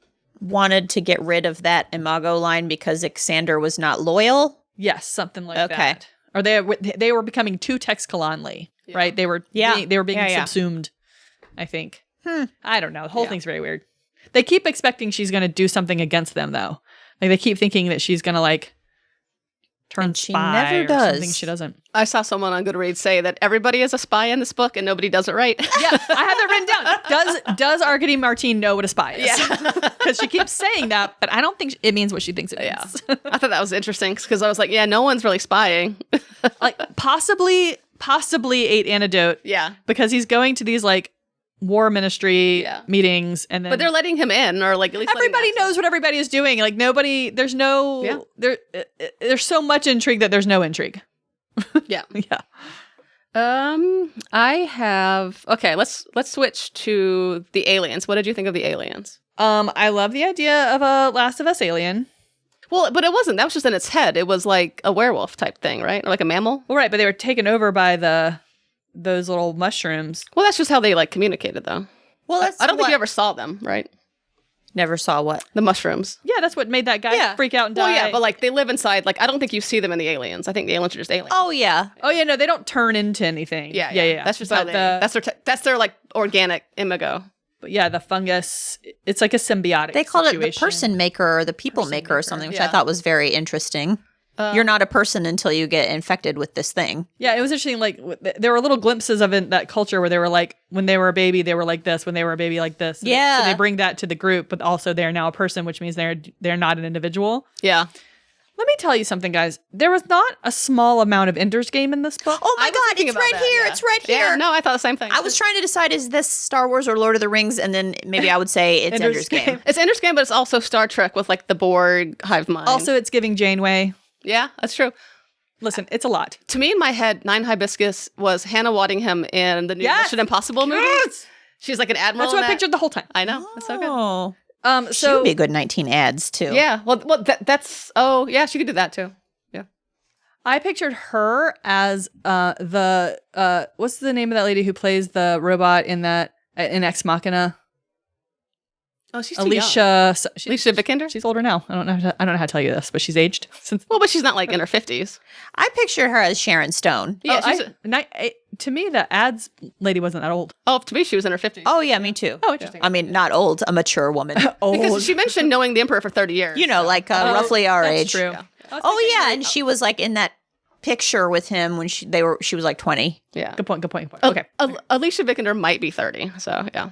wanted to get rid of that Imago line because Xander was not loyal.
Yes, something like
Okay.
that. Or they were becoming too Texcalanly, right? They were being subsumed, I think. I don't know. The whole thing's very weird. They keep expecting she's going to do something against them, though. Like they keep thinking that she's going to like turn
And she
spy
never
or
does.
something. She doesn't.
I saw someone on Goodreads say that everybody is a spy in this book and nobody does it right.
Yeah, I have that written down. Does Arkady Martine know what a spy is? Yeah, because she keeps saying that, but I don't think it means what she thinks it means.
I thought that was interesting because I was like, yeah, no one's really spying.
Like possibly 8 Antidote.
Yeah.
Because he's going to these like war ministry meetings, and then
But they're letting him in, or like at least
everybody knows what everybody is doing. Like nobody, there's no there's so much intrigue that there's no intrigue.
Yeah.
Yeah.
I have let's switch to the aliens. What did you think of the aliens?
I love the idea of a Last of Us alien.
Well, but it wasn't. That was just in its head. It was like a werewolf type thing, right? Or like a mammal.
Well, right, but they were taken over by those little mushrooms.
Well, that's just how they like communicated, though.
Well, that's
I don't think
what-
you ever saw them, right?
Never saw what?
The mushrooms.
Yeah, that's what made that guy freak out and die.
Well, yeah, but like they live inside. Like I don't think you see them in the aliens. I think the aliens are just aliens.
Oh, yeah.
Oh yeah, no, they don't turn into anything. Yeah.
That's just
But
how they. That's their like organic imago.
But yeah, the fungus. It's like a symbiotic.
They called it the
situation.
person maker or the people maker or something, which I thought was very interesting. You're not a person until you get infected with this thing.
Yeah, it was interesting. Like there were little glimpses of that culture where they were like, when they were a baby, they were like this. When they were a baby, like this.
Yeah.
So they bring that to the group, but also they're now a person, which means they're not an individual.
Yeah.
Let me tell you something, guys. There was not a small amount of Ender's Game in this book.
Oh my
I was
God,
thinking
it's
about
right
that,
here.
yeah.
It's right here.
Yeah, no, I thought the same thing.
I was trying to decide, is this Star Wars or Lord of the Rings? And then maybe I would say it's Ender's Game.
It's Ender's Game, but it's also Star Trek with like the Borg hive mind.
Also, it's giving Janeway.
yeah, that's true.
Listen, it's a lot.
To me, in my head, Nine Hibiscus was Hannah Waddingham in the new
Yes!
Mission Impossible movie.
Yes!
She's like an admiral.
That's what
in
I
that.
pictured the whole time.
I know. That's so good.
Oh. She
So
would be a good 19 ads, too.
Yeah. Well, that's. Oh, yeah. She could do that too. Yeah.
I pictured her as the what's the name of that lady who plays the robot in in Ex Machina?
Oh, she's too young. Alicia Vikander.
She's older now. I don't know how to tell you this, but she's aged since.
Well, but she's not like in her 50s.
I pictured her as Sharon Stone.
Yeah.
To me, the ads lady wasn't that old.
To me, she was in her 50s.
Oh, yeah, me too.
Oh, interesting.
I mean, not old, a mature woman.
Because she mentioned knowing the Emperor for 30 years.
You know, like roughly our
That's
age.
true.
Yeah.
Oh, yeah, and she was like in that picture with him when she was like 20.
Yeah.
Good point. Okay.
Alicia Vikander might be 30. So, yeah.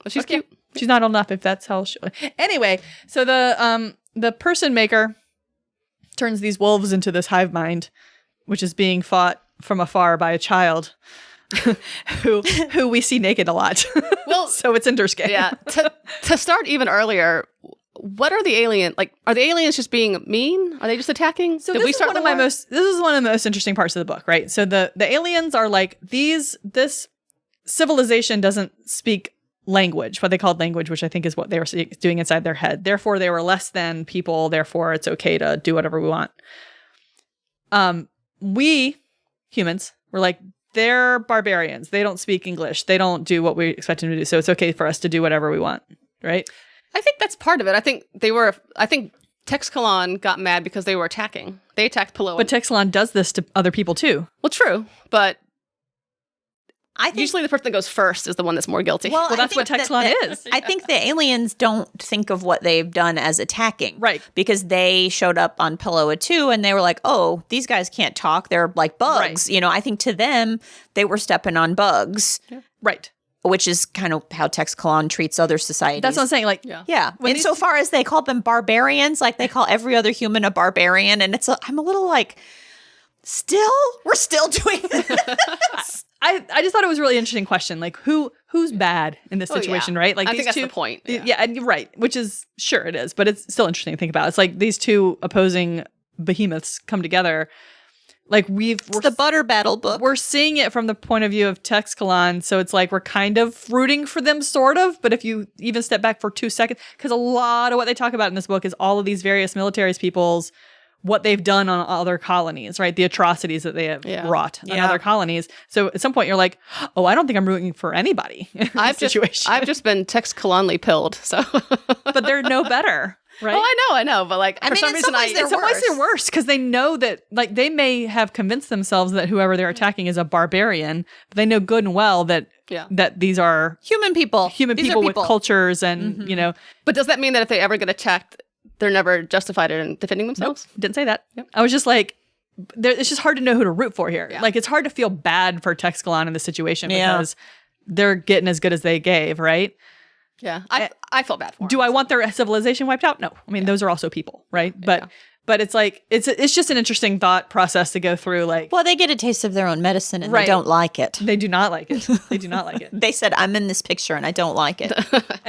But she's cute.
She's not old enough if that's how she. Anyway, so the person maker turns these wolves into this hive mind, which is being fought from afar by a child who we see naked a lot.
Well,
so it's Ender's Game.
Yeah. To start even earlier, what are the aliens like? Are the aliens just being mean? Are they just attacking?
So this is one of the most interesting parts of the book, right? So the aliens are like this civilization doesn't speak language, what they called language, which I think is what they were doing inside their head. Therefore, they were less than people. Therefore, it's okay to do whatever we want. We humans were like, they're barbarians. They don't speak English. They don't do what we expect them to do. So it's okay for us to do whatever we want, right?
I think that's part of it. I think Texcalan got mad because they were attacking. They attacked Palo.
But Texcalan does this to other people too.
Well, true, but
I think
usually the person that goes first is the one that's more guilty.
Well,
Well, that's what Texcalan is.
I think the aliens don't think of what they've done as attacking.
Right.
Because they showed up on Pillowa 2 and they were like, oh, these guys can't talk. They're like bugs.
Right.
You know, I think to them, they were stepping on bugs.
Right.
which is kind of how Texcalan treats other societies.
That's what I'm saying. Like,
Yeah. Insofar as they call them barbarians, like they call every other human a barbarian. And I'm a little like, we're still doing this.
I just thought it was a really interesting question. Like, who's bad in this situation, right? Like,
I
these
think that's
two,
the point.
Yeah, and you're right. Which is, sure it is, but it's still interesting to think about. It's like these two opposing behemoths come together. Like we're
the butter battle book.
We're seeing it from the point of view of Texcalan, so it's like we're kind of rooting for them, sort of. But if you even step back for 2 seconds, because a lot of what they talk about in this book is all of these various militaries peoples, what they've done on other colonies, right? The atrocities that they have wrought on other colonies. So at some point you're like, oh, I don't think I'm rooting for anybody in this situation.
I've just been Texcalanly pilled, so.
But they're no better. Right?
Oh, I know, but like for some reason,
in some ways they're worse because they know that like they may have convinced themselves that whoever they're attacking is a barbarian, but they know good and well that that these are
human people,
with cultures and you know.
But does that mean that if they ever get attacked, they're never justified in defending themselves?
Nope, didn't say that. Yep. I was just like, it's just hard to know who to root for here. Like it's hard to feel bad for Texcalan in this situation because they're getting as good as they gave, right?
Yeah, I felt bad for them.
Do I want their civilization wiped out? No. I mean, those are also people, right? But it's like, it's just an interesting thought process to go through. Like,
well, they get a taste of their own medicine and they don't like it.
They do not like it. They do not like it.
They said, I'm in this picture and I don't like it.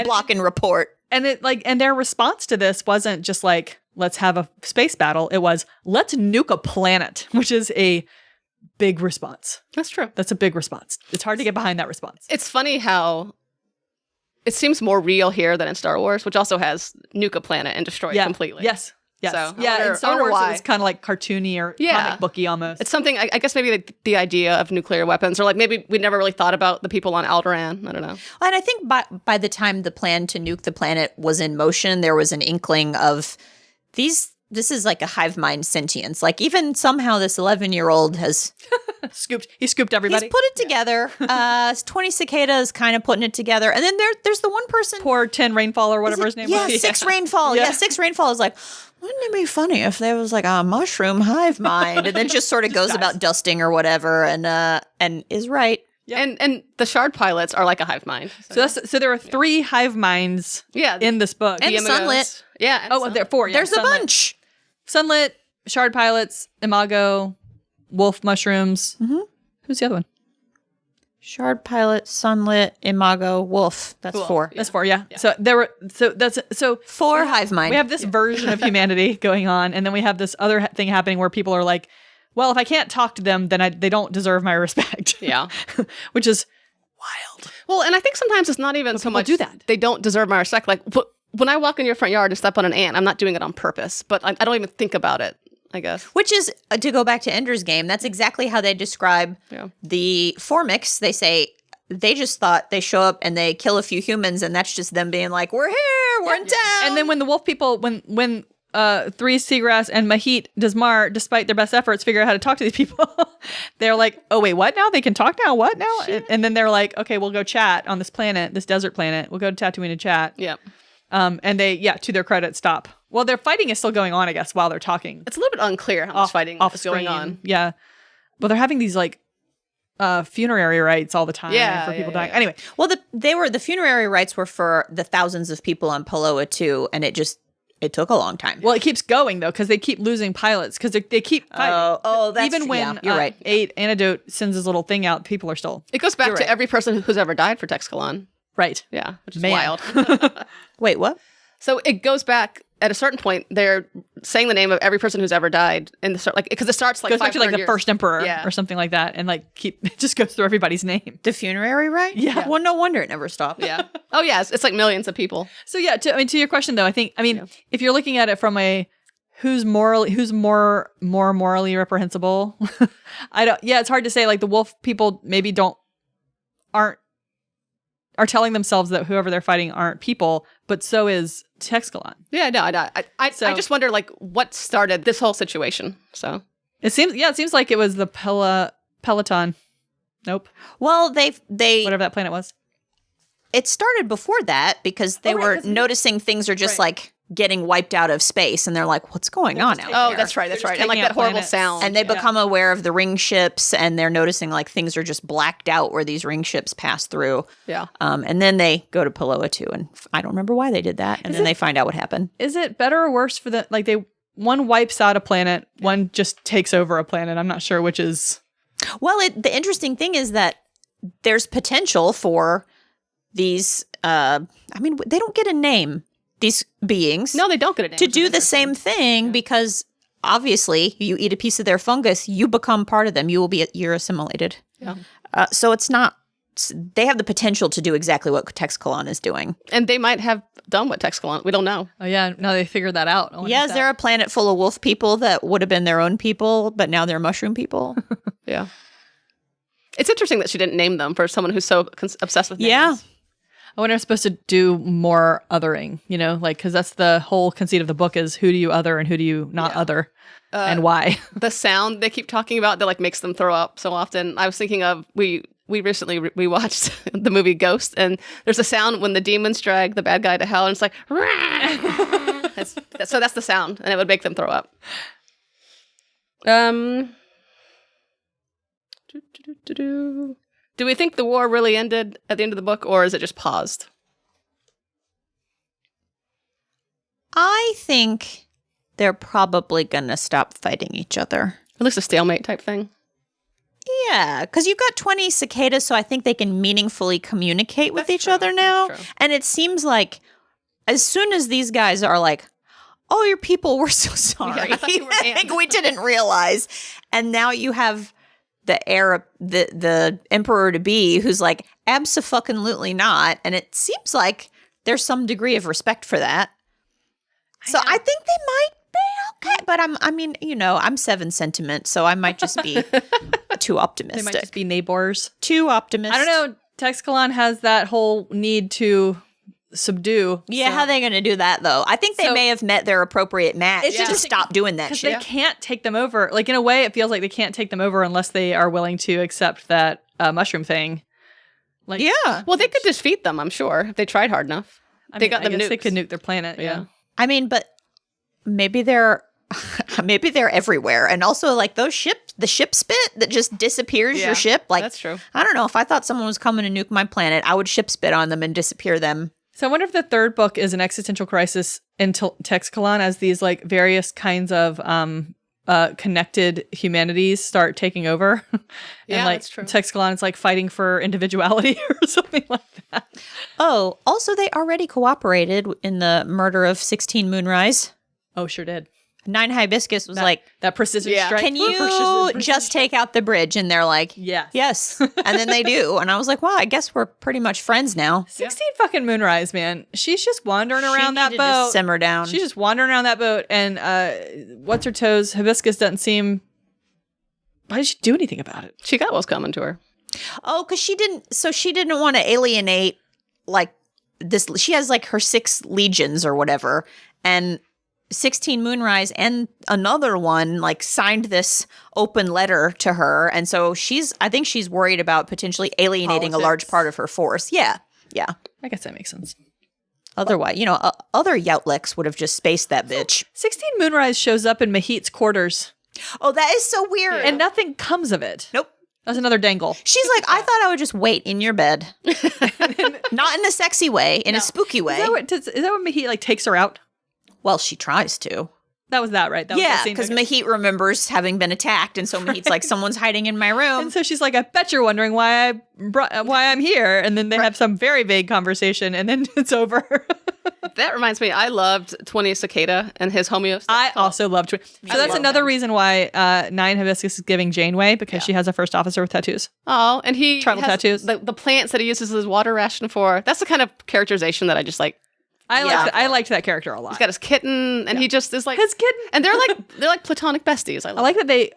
Block and report.
And and their response to this wasn't just like, let's have a space battle. It was, let's nuke a planet, which is a big response.
That's true.
That's a big response. It's hard to get behind that response.
It's funny how it seems more real here than in Star Wars, which also has nuke a planet and destroy it completely.
Yes. Yes.
So,
in Star Wars, it was kind of like cartoony or comic booky almost.
It's something, I guess maybe the idea of nuclear weapons, or like maybe we never really thought about the people on Alderaan. I don't know.
Well, and I think by the time the plan to nuke the planet was in motion, there was an inkling of this is like a hive mind sentience. Like even somehow this 11-year-old has
he scooped everybody.
He's put it together. 20 Cicadas kind of putting it together. And then there's the one person.
Poor 10 Rainfall or whatever his name was.
Yeah, 6 Rainfall. Yeah, 6 Rainfall is like, wouldn't it be funny if there was like a mushroom hive mind? And then just sort of goes about dusting or whatever and is right.
Yep. And the shard pilots are like a hive mind.
So there are 3 hive minds in this book.
And Sunlit.
Yeah.
There are 4. Yeah.
There's a bunch.
Sunlit, shard pilots, Imago, wolf mushrooms. Mm-hmm. Who's the other one?
Shard pilot, Sunlit, Imago, wolf. That's 4.
That's 4. Yeah. So
4 hive mind.
We have this version of humanity going on, and then we have this other thing happening where people are like, well, if I can't talk to them, then they don't deserve my respect.
Yeah.
Which is wild.
Well, and I think sometimes it's not even so much
do that.
They don't deserve my respect. Like when I walk in your front yard and step on an ant, I'm not doing it on purpose, but I don't even think about it, I guess.
Which is, to go back to Ender's Game, that's exactly how they describe the Formics. They say they just thought they show up and they kill a few humans, and that's just them being like, we're here, we're in town.
And then when the wolf people, when 3 Seagrass and Mahit Desmar, despite their best efforts, figure out how to talk to these people, they're like, oh, wait, what now? They can talk now? What now? And then they're like, okay, we'll go chat on this planet, this desert planet. We'll go to Tatooine and chat.
Yep.
And they, to their credit, stop. Well, their fighting is still going on, I guess, while they're talking.
It's a little bit unclear how much fighting is going on.
Yeah. But they're having these, like, funerary rites all the time for people dying.
Yeah. Anyway, well, the funerary rites were for the thousands of people on Paloa too, and it took a long time.
Well, it keeps going though because they keep losing pilots because they keep fighting.
That's
even when
you're right.
Antidote sends his little thing out, people are still.
It goes back to every person who's ever died for Texcalan.
Right.
Yeah, which is wild.
Wait, what?
So it goes back at a certain point. They're saying the name of every person who's ever died in the start, like because it starts like
goes back to like the
years.
first emperor or something like that, and like it just goes through everybody's name.
The funerary rite?
Yeah.
Well, no wonder it never stopped.
Yeah. Oh yeah, it's like millions of people.
So yeah, to your question though, I mean, if you're looking at it from a who's more morally reprehensible, it's hard to say. Like the wolf people maybe are telling themselves that whoever they're fighting aren't people, but so is Texcalan.
Yeah, no, I just wonder like what started this whole situation. So
it seems like it was the Peloton. Nope.
Well, they
whatever that planet was.
It started before that because they were noticing things are just like getting wiped out of space, and they're like, what's going on out
Oh,
there?
that's right.
just
And like
taking
that
out
horrible
planets.
sound.
And they become aware of the ring ships, and they're noticing like things are just blacked out where these ring ships pass through.
Yeah.
And then they go to Paloa too, and I don't remember why they did that. And then they find out what happened.
Is it better or worse for the like one wipes out a planet, one just takes over a planet? I'm not sure which is.
Well, the interesting thing is that there's potential for these. I mean, they don't get a name. These beings.
No, they don't get a name.
To do the same thing because obviously you eat a piece of their fungus, you become part of them. You're assimilated.
Yeah.
So it's not. They have the potential to do exactly what Texkalon is doing.
And they might have done what Texkalon. We don't know.
Oh yeah, now they figured that out.
Yeah, is there a planet full of wolf people that would have been their own people, but now they're mushroom people?
Yeah. It's interesting that she didn't name them for someone who's so obsessed with names.
Yeah.
I wonder if I'm supposed to do more othering, like, because that's the whole conceit of the book is who do you other and who do you not other and why?
The sound they keep talking about that like makes them throw up so often. I was thinking of, we recently rewatched the movie Ghost, and there's a sound when the demons drag the bad guy to hell, and it's like, so that's the sound, and it would make them throw up. Do we think the war really ended at the end of the book, or is it just paused?
I think they're probably going to stop fighting each other.
At least a stalemate type thing.
Yeah, because you've got 20 cicadas, so I think they can meaningfully communicate with each other now.
That's true.
And it seems like as soon as these guys are like, oh, your people, we're so sorry.
I thought you were
I think we didn't realize. And now you have the heir, the emperor to be, who's like, abso-fucking-lutely not. And it seems like there's some degree of respect for that. So I think they might be okay. But I'm 7 sentiment, so I might just be too optimistic.
They might just be neighbors.
Too optimistic.
I don't know. Texkalon has that whole need to subdue.
Yeah,
so-
how are they going to do that, though? I think they
So-
may have met their appropriate match
It's
to
just-
stop doing that
Because
shit.
they can't take them over. Like, in a way, it feels like they can't take them over unless they are willing to accept that mushroom thing. Like,
Yeah.
Well, they could defeat them, I'm sure, if they tried hard enough. They got
I
them
guess they
nukes.
could nuke their planet. Yeah.
I mean, but maybe they're everywhere. And also, like, the ship spit that just disappears
Yeah,
your ship. Like,
that's true.
I don't know. If I thought someone was coming to nuke my planet, I would ship spit on them and disappear them.
So I wonder if the third book is an existential crisis in Texkalon as these like various kinds of connected humanities start taking over.
Yeah,
and like
that's true.
Texkalon is like fighting for individuality or something like that.
Oh, also, they already cooperated in the murder of 16 Moonrise.
Oh, sure did.
9 Hibiscus was like,
That precision
Yeah.
strike.
can you just take out the bridge? And they're like,
Yes.
yes. And then they do. And I was like, well, I guess we're pretty much friends now.
16 fucking Moonrise, man. She's just wandering around that
She needed to
boat.
simmer down.
She's just wandering around that boat, and what's her toes? Hibiscus doesn't seem. Why did she do anything about it?
She got what's coming to her.
Oh, because she didn't want to alienate like this. She has like her 6 legions or whatever, and 16 Moonrise and another one like signed this open letter to her, and so I think she's worried about potentially alienating a large
Politics.
part of her force. Yeah.
I guess that makes sense.
Otherwise, other Yautliks would have just spaced that bitch.
16 Moonrise shows up in Mahit's quarters,
Oh, that is so weird.
and nothing comes of it.
Nope.
That's another dangle.
She's like, I thought I would just wait in your bed, not in a sexy way, in a spooky way.
Is that what Mahit like takes her out?
Well, she tries to.
That was that, right? That was
Yeah,
that scene.
because Mahit remembers having been attacked, and so Mahit's like, someone's hiding in my room.
And so she's like, I bet you're wondering why I'm here. And then they have some very vague conversation, and then it's over.
That reminds me, I loved 20 Cicada and his homeostasis.
I also love Twin. So that's
love
another
them.
reason why 9 Hibiscus is giving Janeway, because she has a first officer with tattoos.
Oh, and he
Tribal
has
tattoos.
The plants that he uses as water ration for. That's the kind of characterization that I just like.
I liked that character a lot.
He's got his kitten, and he just is like
His kitten.
and they're like platonic besties.
I like that they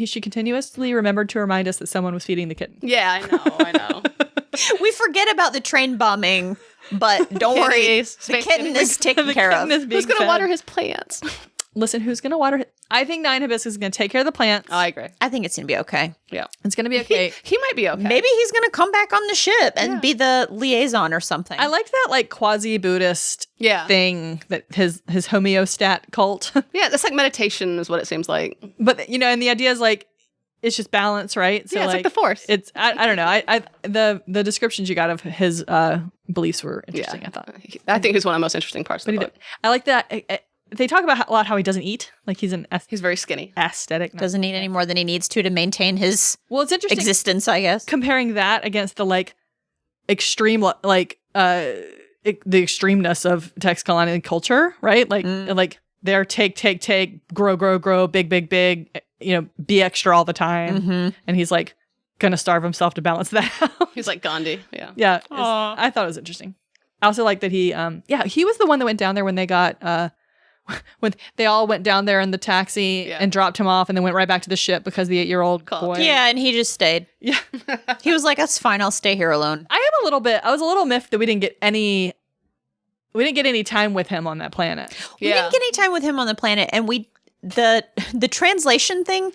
she continuously remembered to remind us that someone was feeding the kitten.
Yeah, I know.
We forget about the train bombing, but don't worry,
Kitties,
the
space
kitten
kitties.
is taken care of.
Kitten is being
Who's gonna
fed.
water his plants?
listen, who's going to water? I think Nine Hibiscus is going to take care of the plants.
I agree.
I think it's going to be okay.
Yeah.
It's going to be okay.
He might be okay.
Maybe he's going to come back on the ship and be the liaison or something.
I like that like quasi-Buddhist
Yeah.
thing that his homeostat cult.
Yeah, that's like meditation is what it seems like.
But and the idea is like it's just balance, right? So
Yeah, it's like the Force.
It's I don't know. I the descriptions you got of his beliefs were interesting. I thought.
I think he's one of the most interesting parts of the book.
I like that. They talk about a lot how he doesn't eat. Like he's
very skinny.
Aesthetic.
Doesn't eat any more than he needs to maintain his
Well, it's interesting
existence, I guess.
comparing that against the like extreme like the extremeness of text colony culture, right? Like like they're take, grow, big, be extra all the time, and he's like gonna starve himself to balance that out.
He's like Gandhi. Yeah.
Yeah, I thought it was interesting. I also like that he was the one that went down there when they got when they all went down there in the taxi and dropped him off and then went right back to the ship because the 8-year-old boy.
Yeah, and he just stayed.
Yeah.
He was like, that's fine, I'll stay here alone.
I was a little miffed that we didn't get any time with him on that planet.
We didn't get any time with him on the planet, and the translation thing,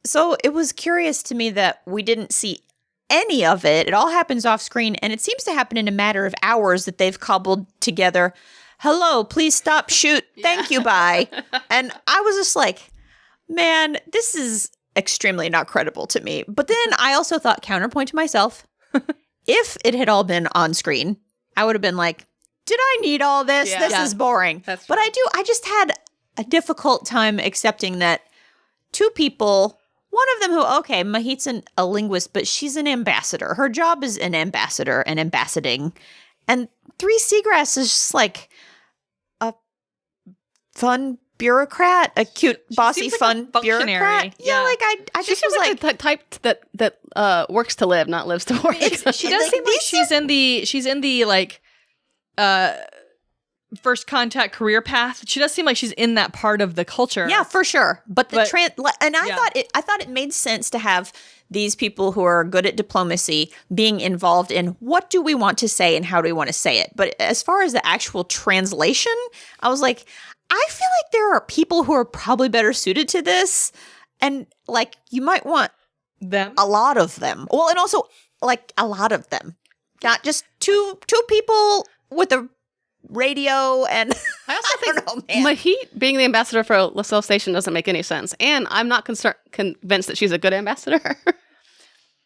so it was curious to me that we didn't see any of it. It all happens off screen, and it seems to happen in a matter of hours that they've cobbled together. Hello, please stop, shoot, thank you, bye. And I was just like, man, this is extremely not credible to me. But then I also thought, counterpoint to myself, if it had all been on screen, I would have been like, did I need all this?
Yeah.
This
Yeah.
is boring.
That's
but I just had a difficult time accepting that two people, one of them who, okay, Mahit's a linguist, but she's an ambassador. Her job is an ambassador and ambassading. And Three Seagrass is just like a fun bureaucrat, a cute, bossy,
seems like
fun
a functionary.
bureaucrat. Yeah,
Yeah.
like I
She
just
seems
was
like
like,
the type that works to live, not lives to work.
She does seem like she's in the like first contact career path. She does seem like she's in that part of the culture.
yeah, for sure. But I
Yeah.
thought it made sense to have these people who are good at diplomacy being involved in what do we want to say and how do we want to say it. But as far as the actual translation, I was like, I feel like there are people who are probably better suited to this, and like you might want
them.
a lot of them. Well, and also like a lot of them, not just two people with a radio. And
I also think
don't know, man.
Mahit being the ambassador for LaSalle Station doesn't make any sense, and I'm not convinced that she's a good ambassador.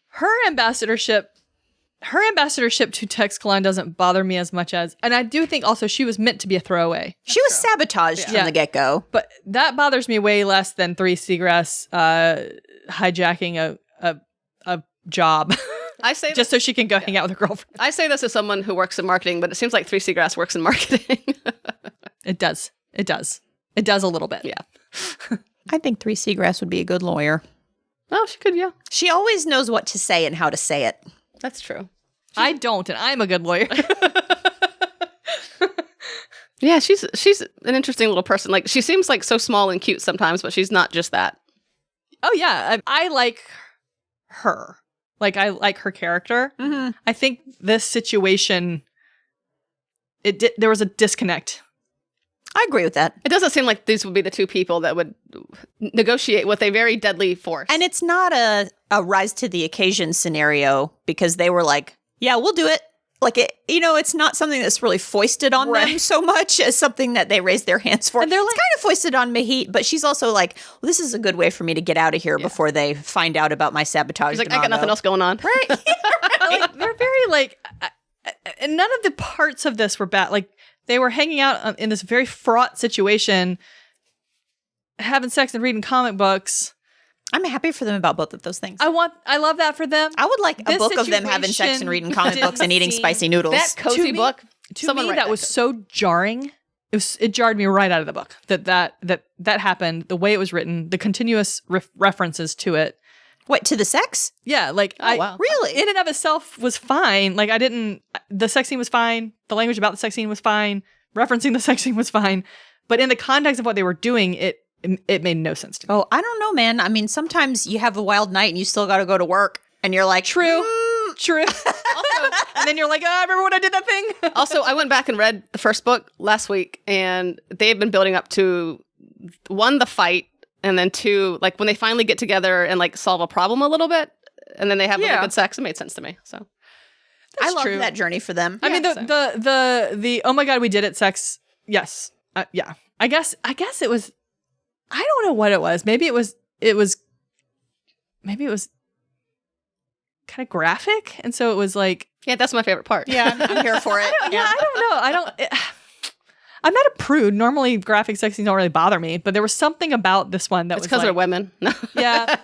Her ambassadorship to Text Kalan doesn't bother me as much as, and I do think also she was meant to be a throwaway.
She was sabotaged from the get-go.
But that bothers me way less than Three Seagrass hijacking a job
I say
just so she can go hang out with her girlfriend.
I say this as someone who works in marketing, but it seems like Three Seagrass works in marketing.
It does a little bit.
Yeah.
I think Three Seagrass would be a good lawyer.
Oh, she could, yeah.
She always knows what to say and how to say it.
That's true.
I don't, and I'm a good lawyer.
Yeah, she's an interesting little person. Like, she seems like so small and cute sometimes, but she's not just that.
Oh yeah, I like her. Like I like her character.
Mm-hmm.
I think this situation, there was a disconnect.
I agree with that.
It doesn't seem like these would be the two people that would negotiate with a very deadly force.
And it's not a rise to the occasion scenario because they were like, yeah, we'll do it. Like, it's not something that's really foisted on them so much as something that they raise their hands for.
And they're
it's
like-
kind of foisted on Mahit, but she's also like, well, this is a good way for me to get out of here before they find out about my sabotage.
She's like, I got nothing else going on.
Right.
Like, they're very like, and none of the parts of this were bad. Like they were hanging out in this very fraught situation, having sex and reading comic books.
I'm happy for them about both of those things.
I love that for them.
I would like a
This
book of them having sex
situation
and reading comic books and eating
didn't
spicy
seem
noodles.
That cozy
To me-
book.
To
someone
me,
write
that was so jarring. It jarred me right out of the book that happened. The way it was written, the continuous references to it.
What, to the sex?
Yeah, like
wow.
Really?
in and of itself was fine. Like the sex scene was fine. The language about the sex scene was fine. Referencing the sex scene was fine. But in the context of what they were doing, it made no sense to me.
Oh, I don't know, man. I mean, sometimes you have a wild night and you still got to go to work and you're like,
True. And then you're like, I remember when I did that thing.
Also, I went back and read the first book last week, and they've been building up to one, the fight, and then two, like when they finally get together and like solve a problem a little bit, and then they have really good sex. It made sense to me. So
I love that journey for them.
I mean, the oh my God, we did it sex. Yes. Yeah. I guess it was, I don't know what it was. Maybe it was kind of graphic. And so it was like,
yeah, that's my favorite part.
Yeah, I'm here for it.
I don't know. I'm not a prude. Normally graphic sex scenes don't really bother me, but there was something about this one that
It's
was
because
like,
they're women. No.
yeah.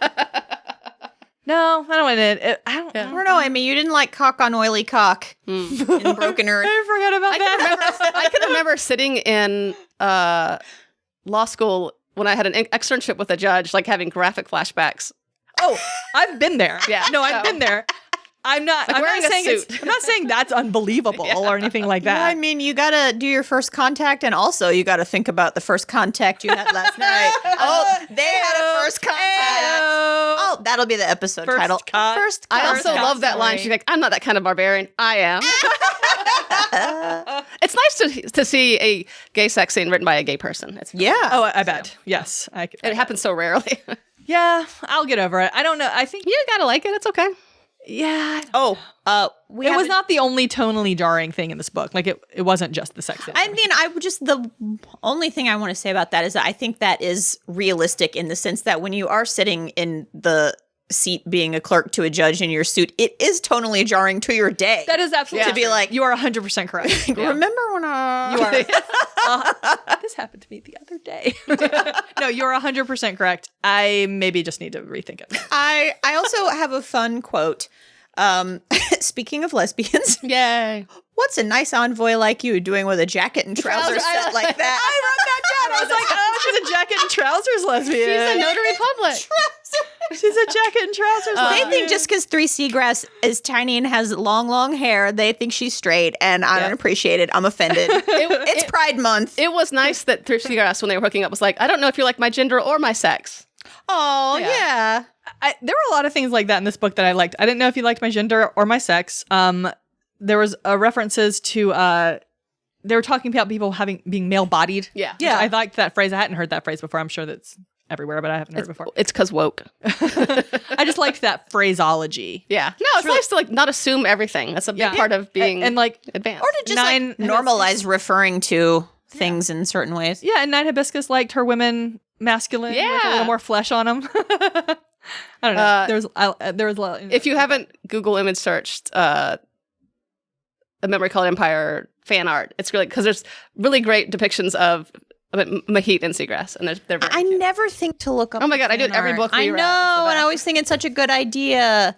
No, I don't want it. I don't
know. I mean, you didn't like cock on oily cock in Broken Earth.
I forgot about that.
I can remember sitting in law school when I had an externship with a judge, like having graphic flashbacks.
Oh, I've been there.
Yeah.
No, I've been there. I'm not
wearing a
saying
suit.
I'm not saying that's unbelievable or anything like that.
Yeah, I mean, you gotta do your first contact, and also you gotta think about the first contact you had last night. Oh, they had a first contact. Oh, that'll be the episode title. First
I also
contact.
love that line. She's like, I'm not that kind of barbarian. I am. It's nice to see a gay sex scene written by a gay person. It's
Yeah.
Oh, I bet. Yes.
it happens so rarely.
Yeah, I'll get over it. I don't know. I think
You gotta like it. It's okay.
yeah.
Oh,
It was not the only tonally jarring thing in this book. Like it wasn't just the sex scene.
I mean, the only thing I want to say about that is that I think that is realistic in the sense that when you are sitting in the seat being a clerk to a judge in your suit, it is tonally jarring to your day.
That is absolutely
to be like,
you are 100% correct.
remember when
You are. This happened to me the other day. No, you're 100% correct. I maybe just need to rethink it.
I also have a fun quote. Speaking of lesbians,
Yay.
what's a nice envoy like you doing with a jacket and trousers set like that?
I wrote that down. I was like, oh, she's a jacket and trousers lesbian.
She's a notary public.
She's a jacket and trousers
They
lesbian.
think just because 3 Seagrass is tiny and has long hair, they think she's straight, and I don't appreciate it. I'm offended. It's Pride Month.
It was nice that Thrifty Grass, when they were hooking up, was like, I don't know if you like my gender or my sex.
Oh, yeah.
There were a lot of things like that in this book that I liked. I didn't know if you liked my gender or my sex. There was references to they were talking about people being male-bodied.
Yeah.
Yeah, I liked that phrase. I hadn't heard that phrase before. I'm sure that's everywhere, but I haven't heard it before.
It's because woke.
I just liked that phraseology.
Yeah. No, it's nice to like not assume everything. That's a big part of being
and like
advanced.
Or to just like normalize referring to things in certain ways.
Yeah, and Night Hibiscus liked her women masculine with a little more flesh on them. I don't know. There was a lot.
If you haven't Google image searched A Memory Called Empire fan art, it's really because there's really great depictions of Mahit and Seagrass, and they're very cute.
Never think to look up.
Oh my God, I do it every book we read.
I know, and I always think it's such a good idea.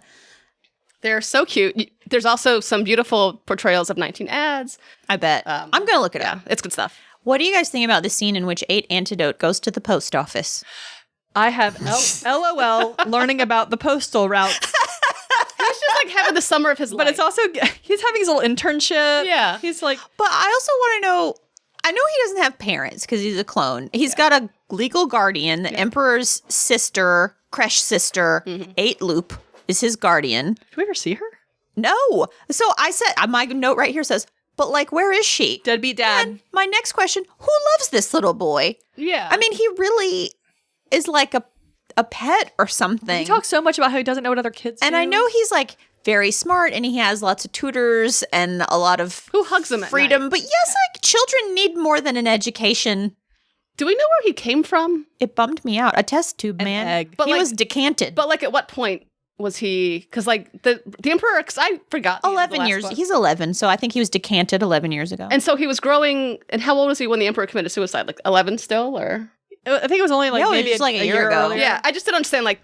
They're so cute. There's also some beautiful portrayals of 19 ads.
I bet. I'm going to look it up.
It's good stuff.
What do you guys think about the scene in which 8 Antidote goes to the post office?
I have LOL learning about the postal routes.
He's just like having the summer of his life.
But it's also, he's having his little internship.
Yeah.
He's like.
But I also want to know, I know he doesn't have parents because he's a clone. He's got a legal guardian. The Emperor's sister, Kresh sister, 8 Loop, is his guardian.
Did we ever see her?
No. So I said, my note right here says, but like, where is she?
Deadbeat dad.
And my next question, who loves this little boy?
Yeah.
I mean, he really is like a pet or something.
He talks so much about how he doesn't know what other kids
And
do.
I know he's like very smart and he has lots of tutors and a lot of
Who hugs him at
freedom.
night?
But yes, like children need more than an education.
Do we know where he came from?
It bummed me out. A test tube, man.
egg.
But he
like-
was decanted.
But like, at what point was he? Because like the Emperor, because I forgot.
11 years. He's 11, so I think he was decanted 11 years ago.
And so he was growing. And how old was he when the Emperor committed suicide? Like 11 still, or?
I think it was only like
No, it
maybe
was like a year ago.
earlier.
Yeah, I just didn't understand like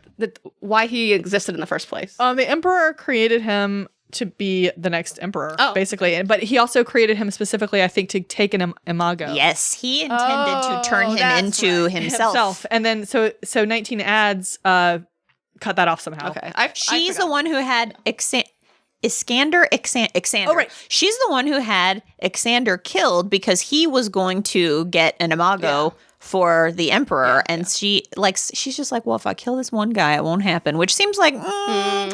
why he existed in the first place.
The Emperor created him to be the next emperor,
Oh.
basically. But he also created him specifically, I think, to take an imago.
yes, he intended to turn him
that's
into
right.
himself.
And then so 19 ads cut that off somehow.
Okay,
She's the one who had Iskander.
Oh, right.
She's the one who had Ixander killed because he was going to get an imago for the emperor, and she's just like, well, if I kill this one guy, it won't happen. Which seems like I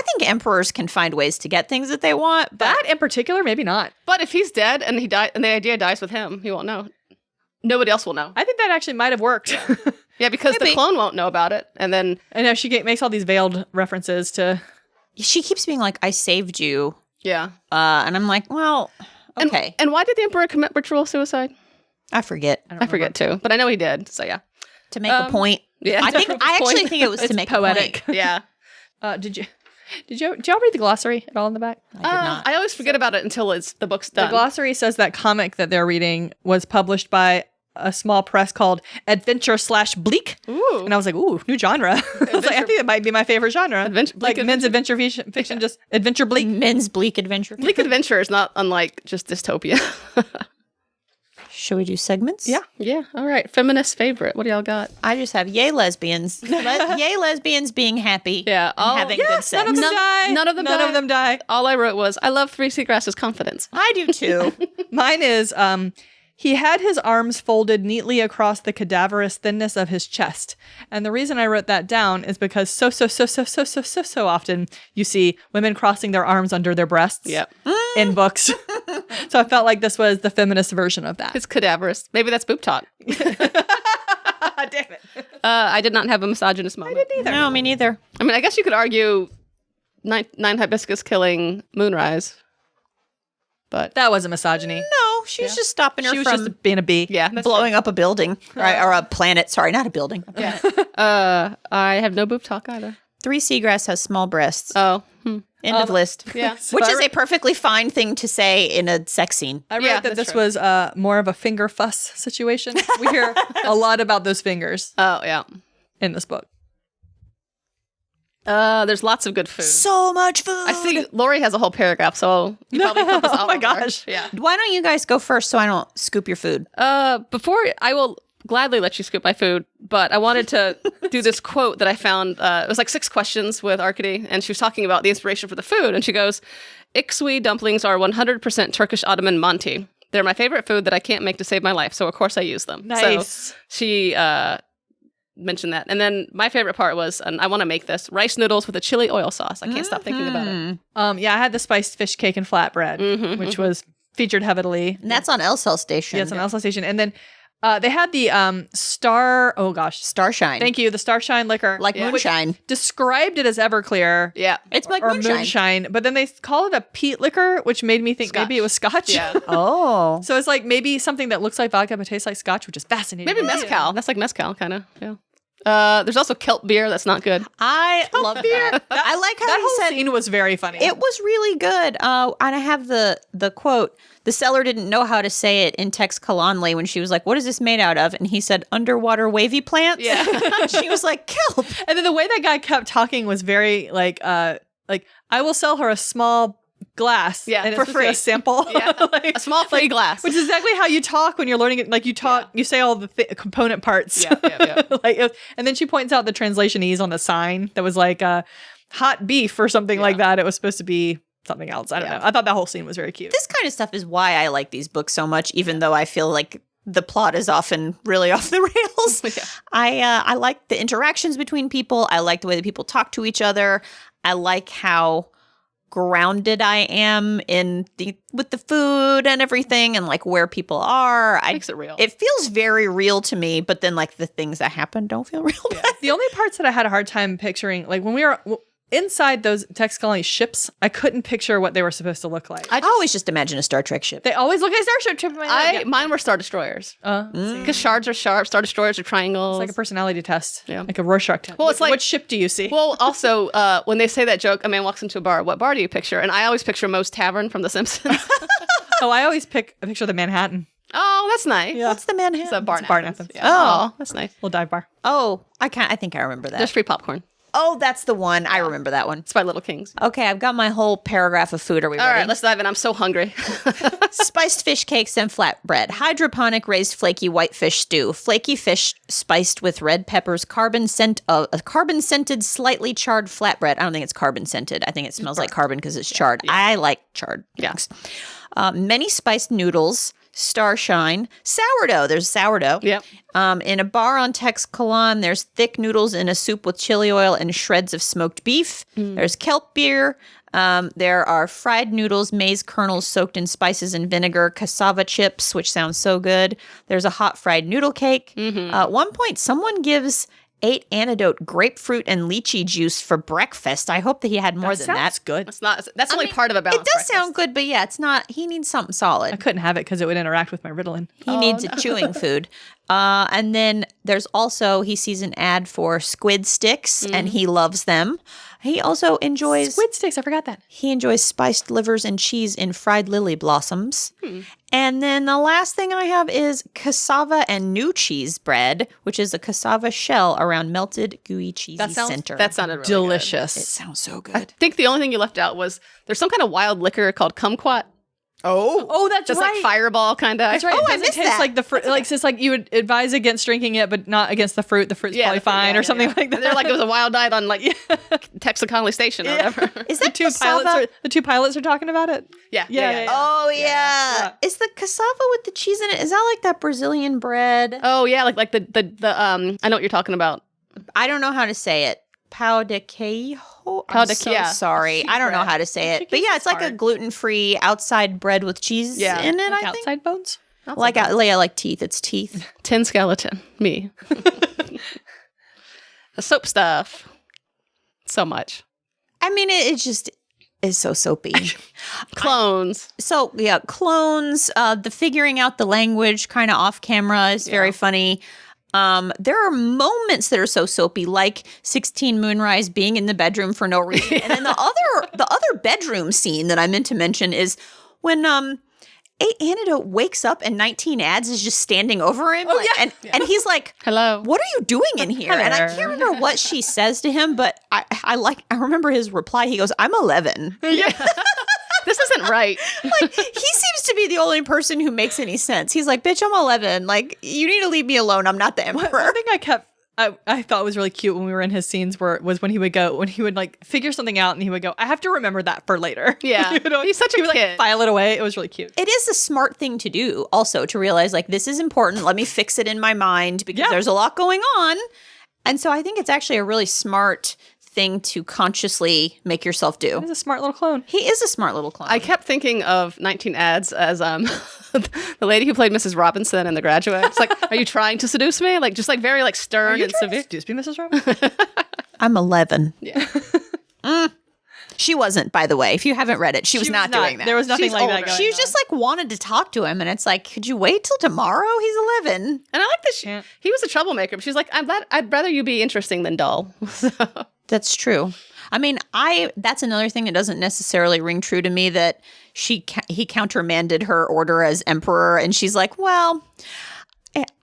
think emperors can find ways to get things that they want. But
That in particular, maybe not.
But if he's dead and he died, and the idea dies with him, he won't know. nobody else will know.
I think that actually might have worked.
Yeah, because the clone won't know about it. And then...
I know she makes all these veiled references to...
She keeps being like, I saved you.
Yeah.
And I'm like, well, okay.
And why did the Emperor commit ritual suicide?
I forget.
I forget too, but I know he did. So yeah.
To make a point.
Yeah.
I actually think it was to make
poetic.
a point.
Yeah.
Did y'all read the glossary at all in the back?
I did not.
I always forget about it until the book's done.
The glossary says that comic that they're reading was published by a small press called Adventure/Bleak.
Ooh.
And I was like, ooh, new genre. I was like, I think it might be my favorite genre. Like men's adventure fiction, just adventure bleak.
Men's bleak adventure.
Bleak adventure is not unlike just dystopia.
Should we do segments?
Yeah.
Yeah. All right. Feminist favorite. What do y'all got?
I just have yay lesbians. Yay lesbians being happy.
Yeah.
And having good sex.
None of them die.
None of them die. All I wrote was, I love Three Seagrass's confidence.
I do too.
Mine is, he had his arms folded neatly across the cadaverous thinness of his chest. And the reason I wrote that down is because so often you see women crossing their arms under their breasts in books. So I felt like this was the feminist version of that.
It's cadaverous. Maybe that's boob talk.
Damn it.
I did not have a misogynist moment.
I didn't either.
No, me neither.
I mean, I guess you could argue nine hibiscus killing Moonrise. But
That wasn't misogyny.
No, she was just stopping her
She was
from
just being a bee.
yeah, that's
blowing up a building. Or a planet. Sorry, not a building.
true. I have no boob talk either.
Three Seagrass has small breasts.
Oh.
End of list.
Yeah.
Which is a perfectly fine thing to say in a sex scene.
I read
Yeah,
that
that's
this
true.
was more of a finger fuss situation. We hear a lot about those fingers
Oh, yeah.
in this book.
There's lots of good food.
So much food.
I see Lori has a whole paragraph, so you probably put this all
Oh my
over.
gosh.
Yeah.
Why don't you guys go first so I don't scoop your food?
Before I will gladly let you scoop my food, but I wanted to do this quote that I found. It was like 6 questions with Arkady, and she was talking about the inspiration for the food, and she goes, "Iksui dumplings are 100% Turkish Ottoman Manti. They're my favorite food that I can't make to save my life, so of course I use them."
Nice.
So she mentioned that. And then my favorite part was, and I want to make this, rice noodles with a chili oil sauce. I can't stop thinking about it.
Yeah, I had the spiced fish cake and flatbread, which was featured heavily.
And that's on LSL Station.
Yeah, it's on Elsa Station. And then they had the
Starshine.
Thank you, the Starshine liquor.
Like moonshine.
Described it as Everclear.
Yeah.
It's like
or
moonshine.
but then they call it a peat liquor, which made me think
Scotch.
maybe it was Scotch.
Yeah.
Oh.
So it's like maybe something that looks like vodka but tastes like Scotch, which is fascinating.
Maybe mezcal. That's like mezcal, kind of. Yeah. There's also kelp beer. That's not good.
I love that. I like how
That
he
whole
said
scene was very funny.
it was really good. And I have the quote. The seller didn't know how to say it in Tex Kalanli when she was like, "What is this made out of?" And he said, "Underwater wavy plants."
Yeah.
She was like, "Kelp."
And then the way that guy kept talking was very like I will sell her a small glass,
Yeah,
and
for
it's supposed to be
free.
a sample,
Yeah.
Like-
A small free glass.
which is exactly how you talk when you're learning it. Like you talk, you say all the component parts.
Yeah.
And then she points out the translationese on the sign that was like hot beef or something like that. It was supposed to be something else. I don't know. I thought that whole scene was very cute.
This kind of stuff is why I like these books so much, even though I feel like the plot is often really off the rails.
Yeah.
I like the interactions between people. I like the way that people talk to each other. I like how grounded I am with the food and everything and like where people are.
Makes it real.
It feels very real to me, but then like the things that happen don't feel real.
The only parts that I had a hard time picturing, like when we were inside those Tex Colony ships, I couldn't picture what they were supposed to look like.
I always just imagine a Star Trek ship.
They always look like Starship Trip in my head.
Mine were Star Destroyers.
See.
Because shards are sharp, Star Destroyers are triangles.
It's like a personality test.
Yeah.
Like a Rorschach test.
Well, it's like-
What ship do you see?
Well, also, when they say that joke, a man walks into a bar, what bar do you picture? And I always picture Moe's Tavern from The Simpsons.
I always pick a picture of the Manhattan.
Oh, that's nice.
Yeah.
What's the Manhattan?
It's a bar in
bar in
Athens.
Athens.
Yeah.
Oh.
Oh, that's nice.
Little dive bar.
Oh, I think I remember that.
There's free popcorn.
Oh, that's the one. I remember that one.
It's by Little Kings.
Okay, I've got my whole paragraph of food. Are we
All
ready?
right, let's dive in. I'm so hungry.
Spiced fish cakes and flatbread. Hydroponic raised flaky white fish stew. Flaky fish spiced with red peppers. A carbon scented, slightly charred flatbread. I don't think it's carbon scented. I think it smells like carbon because it's charred. I like charred things. Many spiced noodles. Starshine. Sourdough. There's sourdough.
Yep.
In a bar on Tex Kalan, there's thick noodles in a soup with chili oil and shreds of smoked beef. There's kelp beer. There are fried noodles, maize kernels soaked in spices and vinegar, cassava chips, which sounds so good. There's a hot fried noodle cake. At one point, someone gives 8 antidote grapefruit and lychee juice for breakfast. I hope that he had more than that.
That's good.
That's only part of a
It
balanced
does sound good, but yeah, it's not. He needs something
I
solid.
couldn't have it because it would interact with my Ritalin.
He needs a chewing food. And then there's also, he sees an ad for squid sticks and he loves them. He also enjoys
Squid sticks. I forgot that.
He enjoys spiced livers and cheese in fried lily blossoms. And then the last thing I have is cassava and new cheese bread, which is a cassava shell around melted gooey cheesy center.
That sounded really
Delicious.
It sounds so good.
good. I think the only thing you left out was there's some kind of wild liquor called kumquat.
Oh, that's
Just
right.
like Fireball kind of.
That's right.
Oh,
It
I
doesn't
missed
taste
that.
like the fruit. Like it's like you would advise against drinking it, but not against the fruit. The fruit's probably fine or something like that.
They're like it was a wild night on like Texas Station or whatever.
Is
the
that
two
cassava?
the two pilots are talking about it.
Yeah.
Oh, yeah.
Yeah.
Is the cassava with the cheese in it, is that like that Brazilian bread?
Oh yeah, like the I know what you're talking about.
I don't know how to say it. Pão de queijo?
Pão
I'm
de-
so
yeah.
sorry.
Cheese
I don't know
bread.
how to say it.
Cheese
But yeah,
is
it's like a
hard.
gluten-free outside bread with cheese
Yeah.
in it,
Like
I think.
outside bones.
Like Leia, like teeth. It's teeth.
Tin skeleton. Me. The soap stuff. So much.
I mean, it just is so soapy.
Clones.
So yeah, clones. The figuring out the language kind of off camera is very funny. There are moments that are so soapy, like 16 Moonrise being in the bedroom for no reason, and then the other bedroom scene that I meant to mention is when 8 Antidote wakes up and 19 Ads is just standing over him, and he's like,
Hello.
"What are you doing in here?" And I
Hello.
can't remember what she says to him, but I remember his reply. He goes, "I'm 11."
This isn't right.
Like, he seems to be the only person who makes any sense. He's like, bitch, I'm 11. Like, you need to leave me alone. I'm not the emperor.
One thing I thought was really cute when we were in his scenes was when he would like figure something out and he would go, I have to remember that for later.
Yeah.
You know?
He's such a
He would
kid.
like file it away. It was really cute.
It is a smart thing to do also, to realize, like, this is important. Let me fix it in my mind because
Yeah.
there's a lot going on. And so I think it's actually a really smart thing to consciously make yourself do.
He's a smart little clone.
He is a smart little clown.
I kept thinking of 19 Ads as the lady who played Mrs. Robinson in The Graduate. It's like, are you trying to seduce me? Like, just like very like stern and severe.
Excuse me, Mrs. Robinson.
I'm 11.
Yeah.
She wasn't, by the way. If you haven't read it, she was not doing that.
There was nothing
She's
like that
older.
going
She was
on.
just like wanted to talk to him, and it's like, could you wait till tomorrow? He's 11.
And I like that
Yeah.
he was a troublemaker. But she's like, I'd rather you be interesting than dull. So,
That's true. I mean, that's another thing that doesn't necessarily ring true to me, that he countermanded her order as emperor, and she's like, well,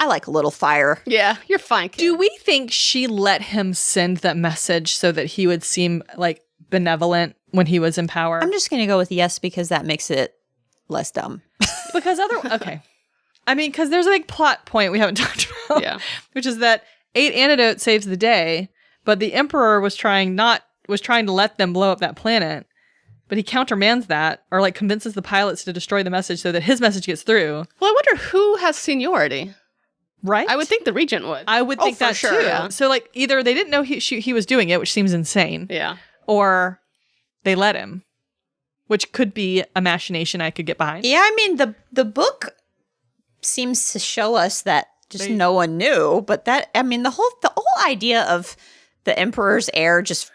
I like a little fire.
yeah, you're fine, kid.
Do we think she let him send that message so that he would seem like benevolent when he was in power?
I'm just going to go with yes, because that makes it less dumb.
Because okay. I mean, because there's a big plot point we haven't talked about.
Yeah.
Which is that 8 Antidote saves the day, but the Emperor was trying to let them blow up that planet, but he countermands that, or like convinces the pilots to destroy the message so that his message gets through.
Well, I wonder who has seniority.
Right?
I would think the regent would.
I would think
for
that
sure,
too.
yeah.
So like either they didn't know he was doing it, which seems insane,
Yeah.
or they let him, which could be a machination I could get behind.
Yeah, I mean, the book seems to show us that just no one knew, but the whole idea of the emperor's heir just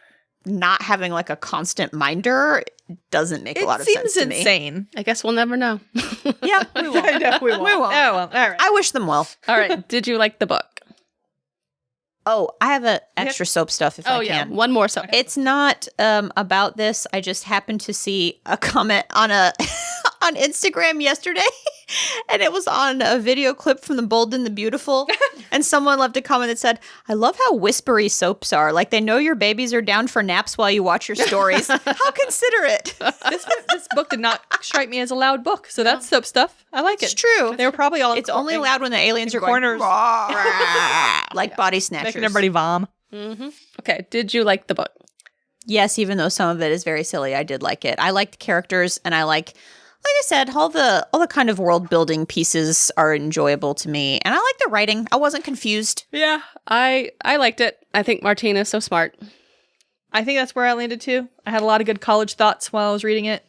not having like a constant minder doesn't make a lot of sense to me.
It seems insane.
I guess we'll never know.
Yeah, we won't.
I know we won't.
We won't.
Oh, well, all right.
I wish them well.
All right. Did you like the book?
Oh, I have a extra soap stuff if I
yeah.
can.
One more. So
It's not about this. I just happened to see a comment on on Instagram yesterday, and it was on a video clip from The Bold and the Beautiful. And someone left a comment that said, "I love how whispery soaps are. Like they know your babies are down for naps while you watch your stories. How considerate."
This book did not strike me as a loud book, so that's soap stuff. I like
It's
it.
true.
They were probably all.
It's only loud when the aliens are
corners.
going "Rah," like body snatchers.
making everybody vom.
okay. Did you like the book?
Yes, even though some of it is very silly, I did like it. I like the characters, and I like I said, all the kind of world building pieces are enjoyable to me, and I like the writing. I wasn't confused.
Yeah, I liked it. I think Martine is so smart.
I think that's where I landed too. I had a lot of good college thoughts while I was reading it.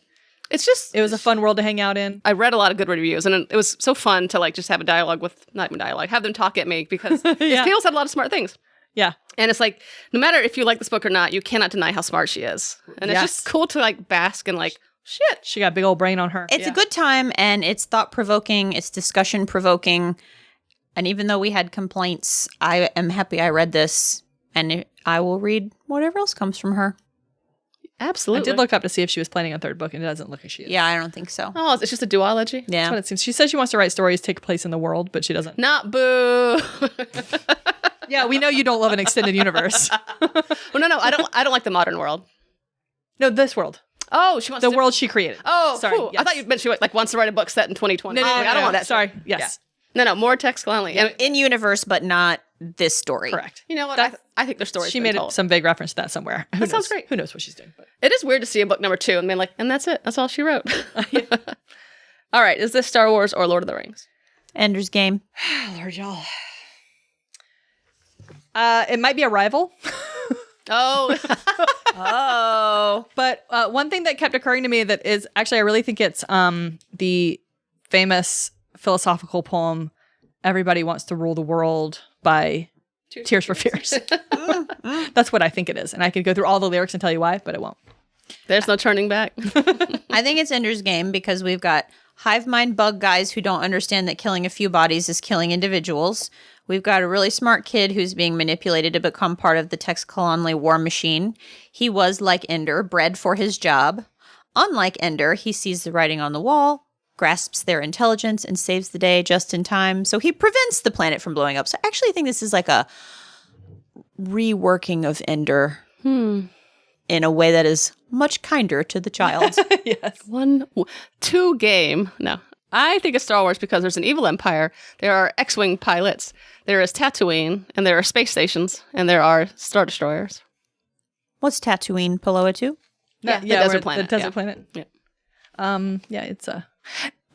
It
was a fun world to hang out in.
I read a lot of good reviews, and it was so fun to like just have a dialogue with, not even dialogue, have them talk at me because
Yeah.
people said a lot of smart things.
Yeah.
And it's like, no matter if you like this book or not, you cannot deny how smart she is. And it's
Yes.
just cool to like bask and like, shit.
She got a big old brain on her.
It's a good time, and it's thought-provoking, it's discussion-provoking. And even though we had complaints, I am happy I read this, and I will read whatever else comes from her.
I
Absolutely.
did look up to see if she was planning a third book, and it doesn't look like she is.
Yeah, I don't think so.
Oh, it's just a duology?
Yeah.
That's what it seems. She says she wants to write stories take place in the world, but she doesn't.
Not boo.
Yeah, we know you don't love an extended universe.
Well, no, I don't like the modern world.
No, this world.
Oh, she wants
The
to...
world she created.
Oh,
Sorry,
cool.
yes.
I thought you meant she like wants to write a book set in 2020.
No,
I don't want that.
Sorry.
shit.
Yes.
No, more text only. And
In universe, but not this story.
Correct.
you know what?
That-
I think their story's
She
been
made
told.
some vague reference to that somewhere. Who
That sounds
knows?
great.
Who knows what she's doing? But.
It is weird to see a book number 2 and be like, and that's it. That's all she wrote. All right. Is this Star Wars or Lord of the Rings?
Ender's Game.
Lord, y'all. It might be a rival.
Oh.
Oh.
But one thing that kept occurring to me that is actually, I really think it's the famous philosophical poem, Everybody Wants to Rule the World by Tears for Fears. That's what I think it is. And I could go through all the lyrics and tell you why, but it won't.
There's no turning back.
I think it's Ender's Game because we've got hive mind bug guys who don't understand that killing a few bodies is killing individuals. We've got a really smart kid who's being manipulated to become part of the Tex Calonley war machine. He was, like Ender, bred for his job. Unlike Ender, he sees the writing on the wall, grasps their intelligence, and saves the day just in time. So he prevents the planet from blowing up. So I actually think this is like a reworking of Ender in a way that is much kinder to the child.
Yes.
2 game. No. I think it's Star Wars because there's an evil empire. There are X-Wing pilots. There is Tatooine. And there are space stations. And there are Star Destroyers.
What's Tatooine, Paloa 2?
Yeah, the desert
where-
planet,
The desert
yeah.
planet.
Yeah.
Yeah, it's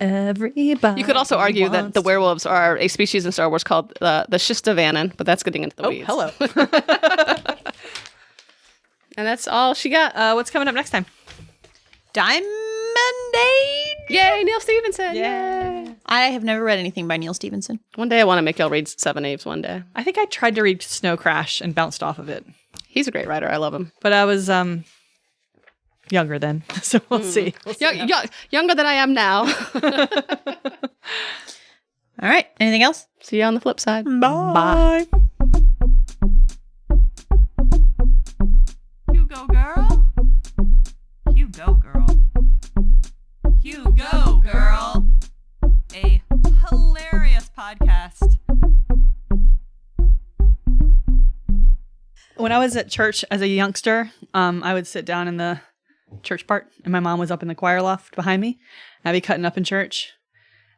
everybody.
You could also argue that
wants
the werewolves are a species in Star Wars called the Shistavanen, but that's getting into the
Oh,
weeds.
hello.
And that's all she got.
What's coming up next time?
Diamond Age?
Yay, Neil Stephenson.
Yeah.
I have never read anything by Neil Stephenson.
One day I want to make y'all read Seven Aves one day.
I think I tried to read Snow Crash and bounced off of it,
He's a great writer. I love him.
but I was younger then, so we'll see. We'll see.
Younger than I am now.
All right. Anything else?
See you on the flip side.
Bye.
You go, girl. You go, girl. You go, girl. A hilarious podcast.
When I was at church as a youngster, I would sit down in the church part, and my mom was up in the choir loft behind me. I'd be cutting up in church,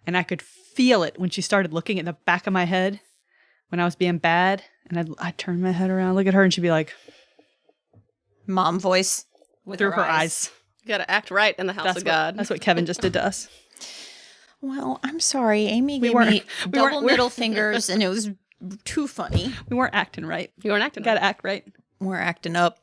and I could feel it when she started looking at the back of my head when I was being bad, and I'd turn my head around, look at her, and she'd be like,
Mom voice. With
through her eyes.
You got to act right in the house of God.
That's what Kevin just did to us.
Well, I'm sorry. Amy gave
weren't-
me
we
double
weren't-
middle fingers, and it was too funny.
We weren't acting right.
You weren't acting.
Got to act right.
We're acting up.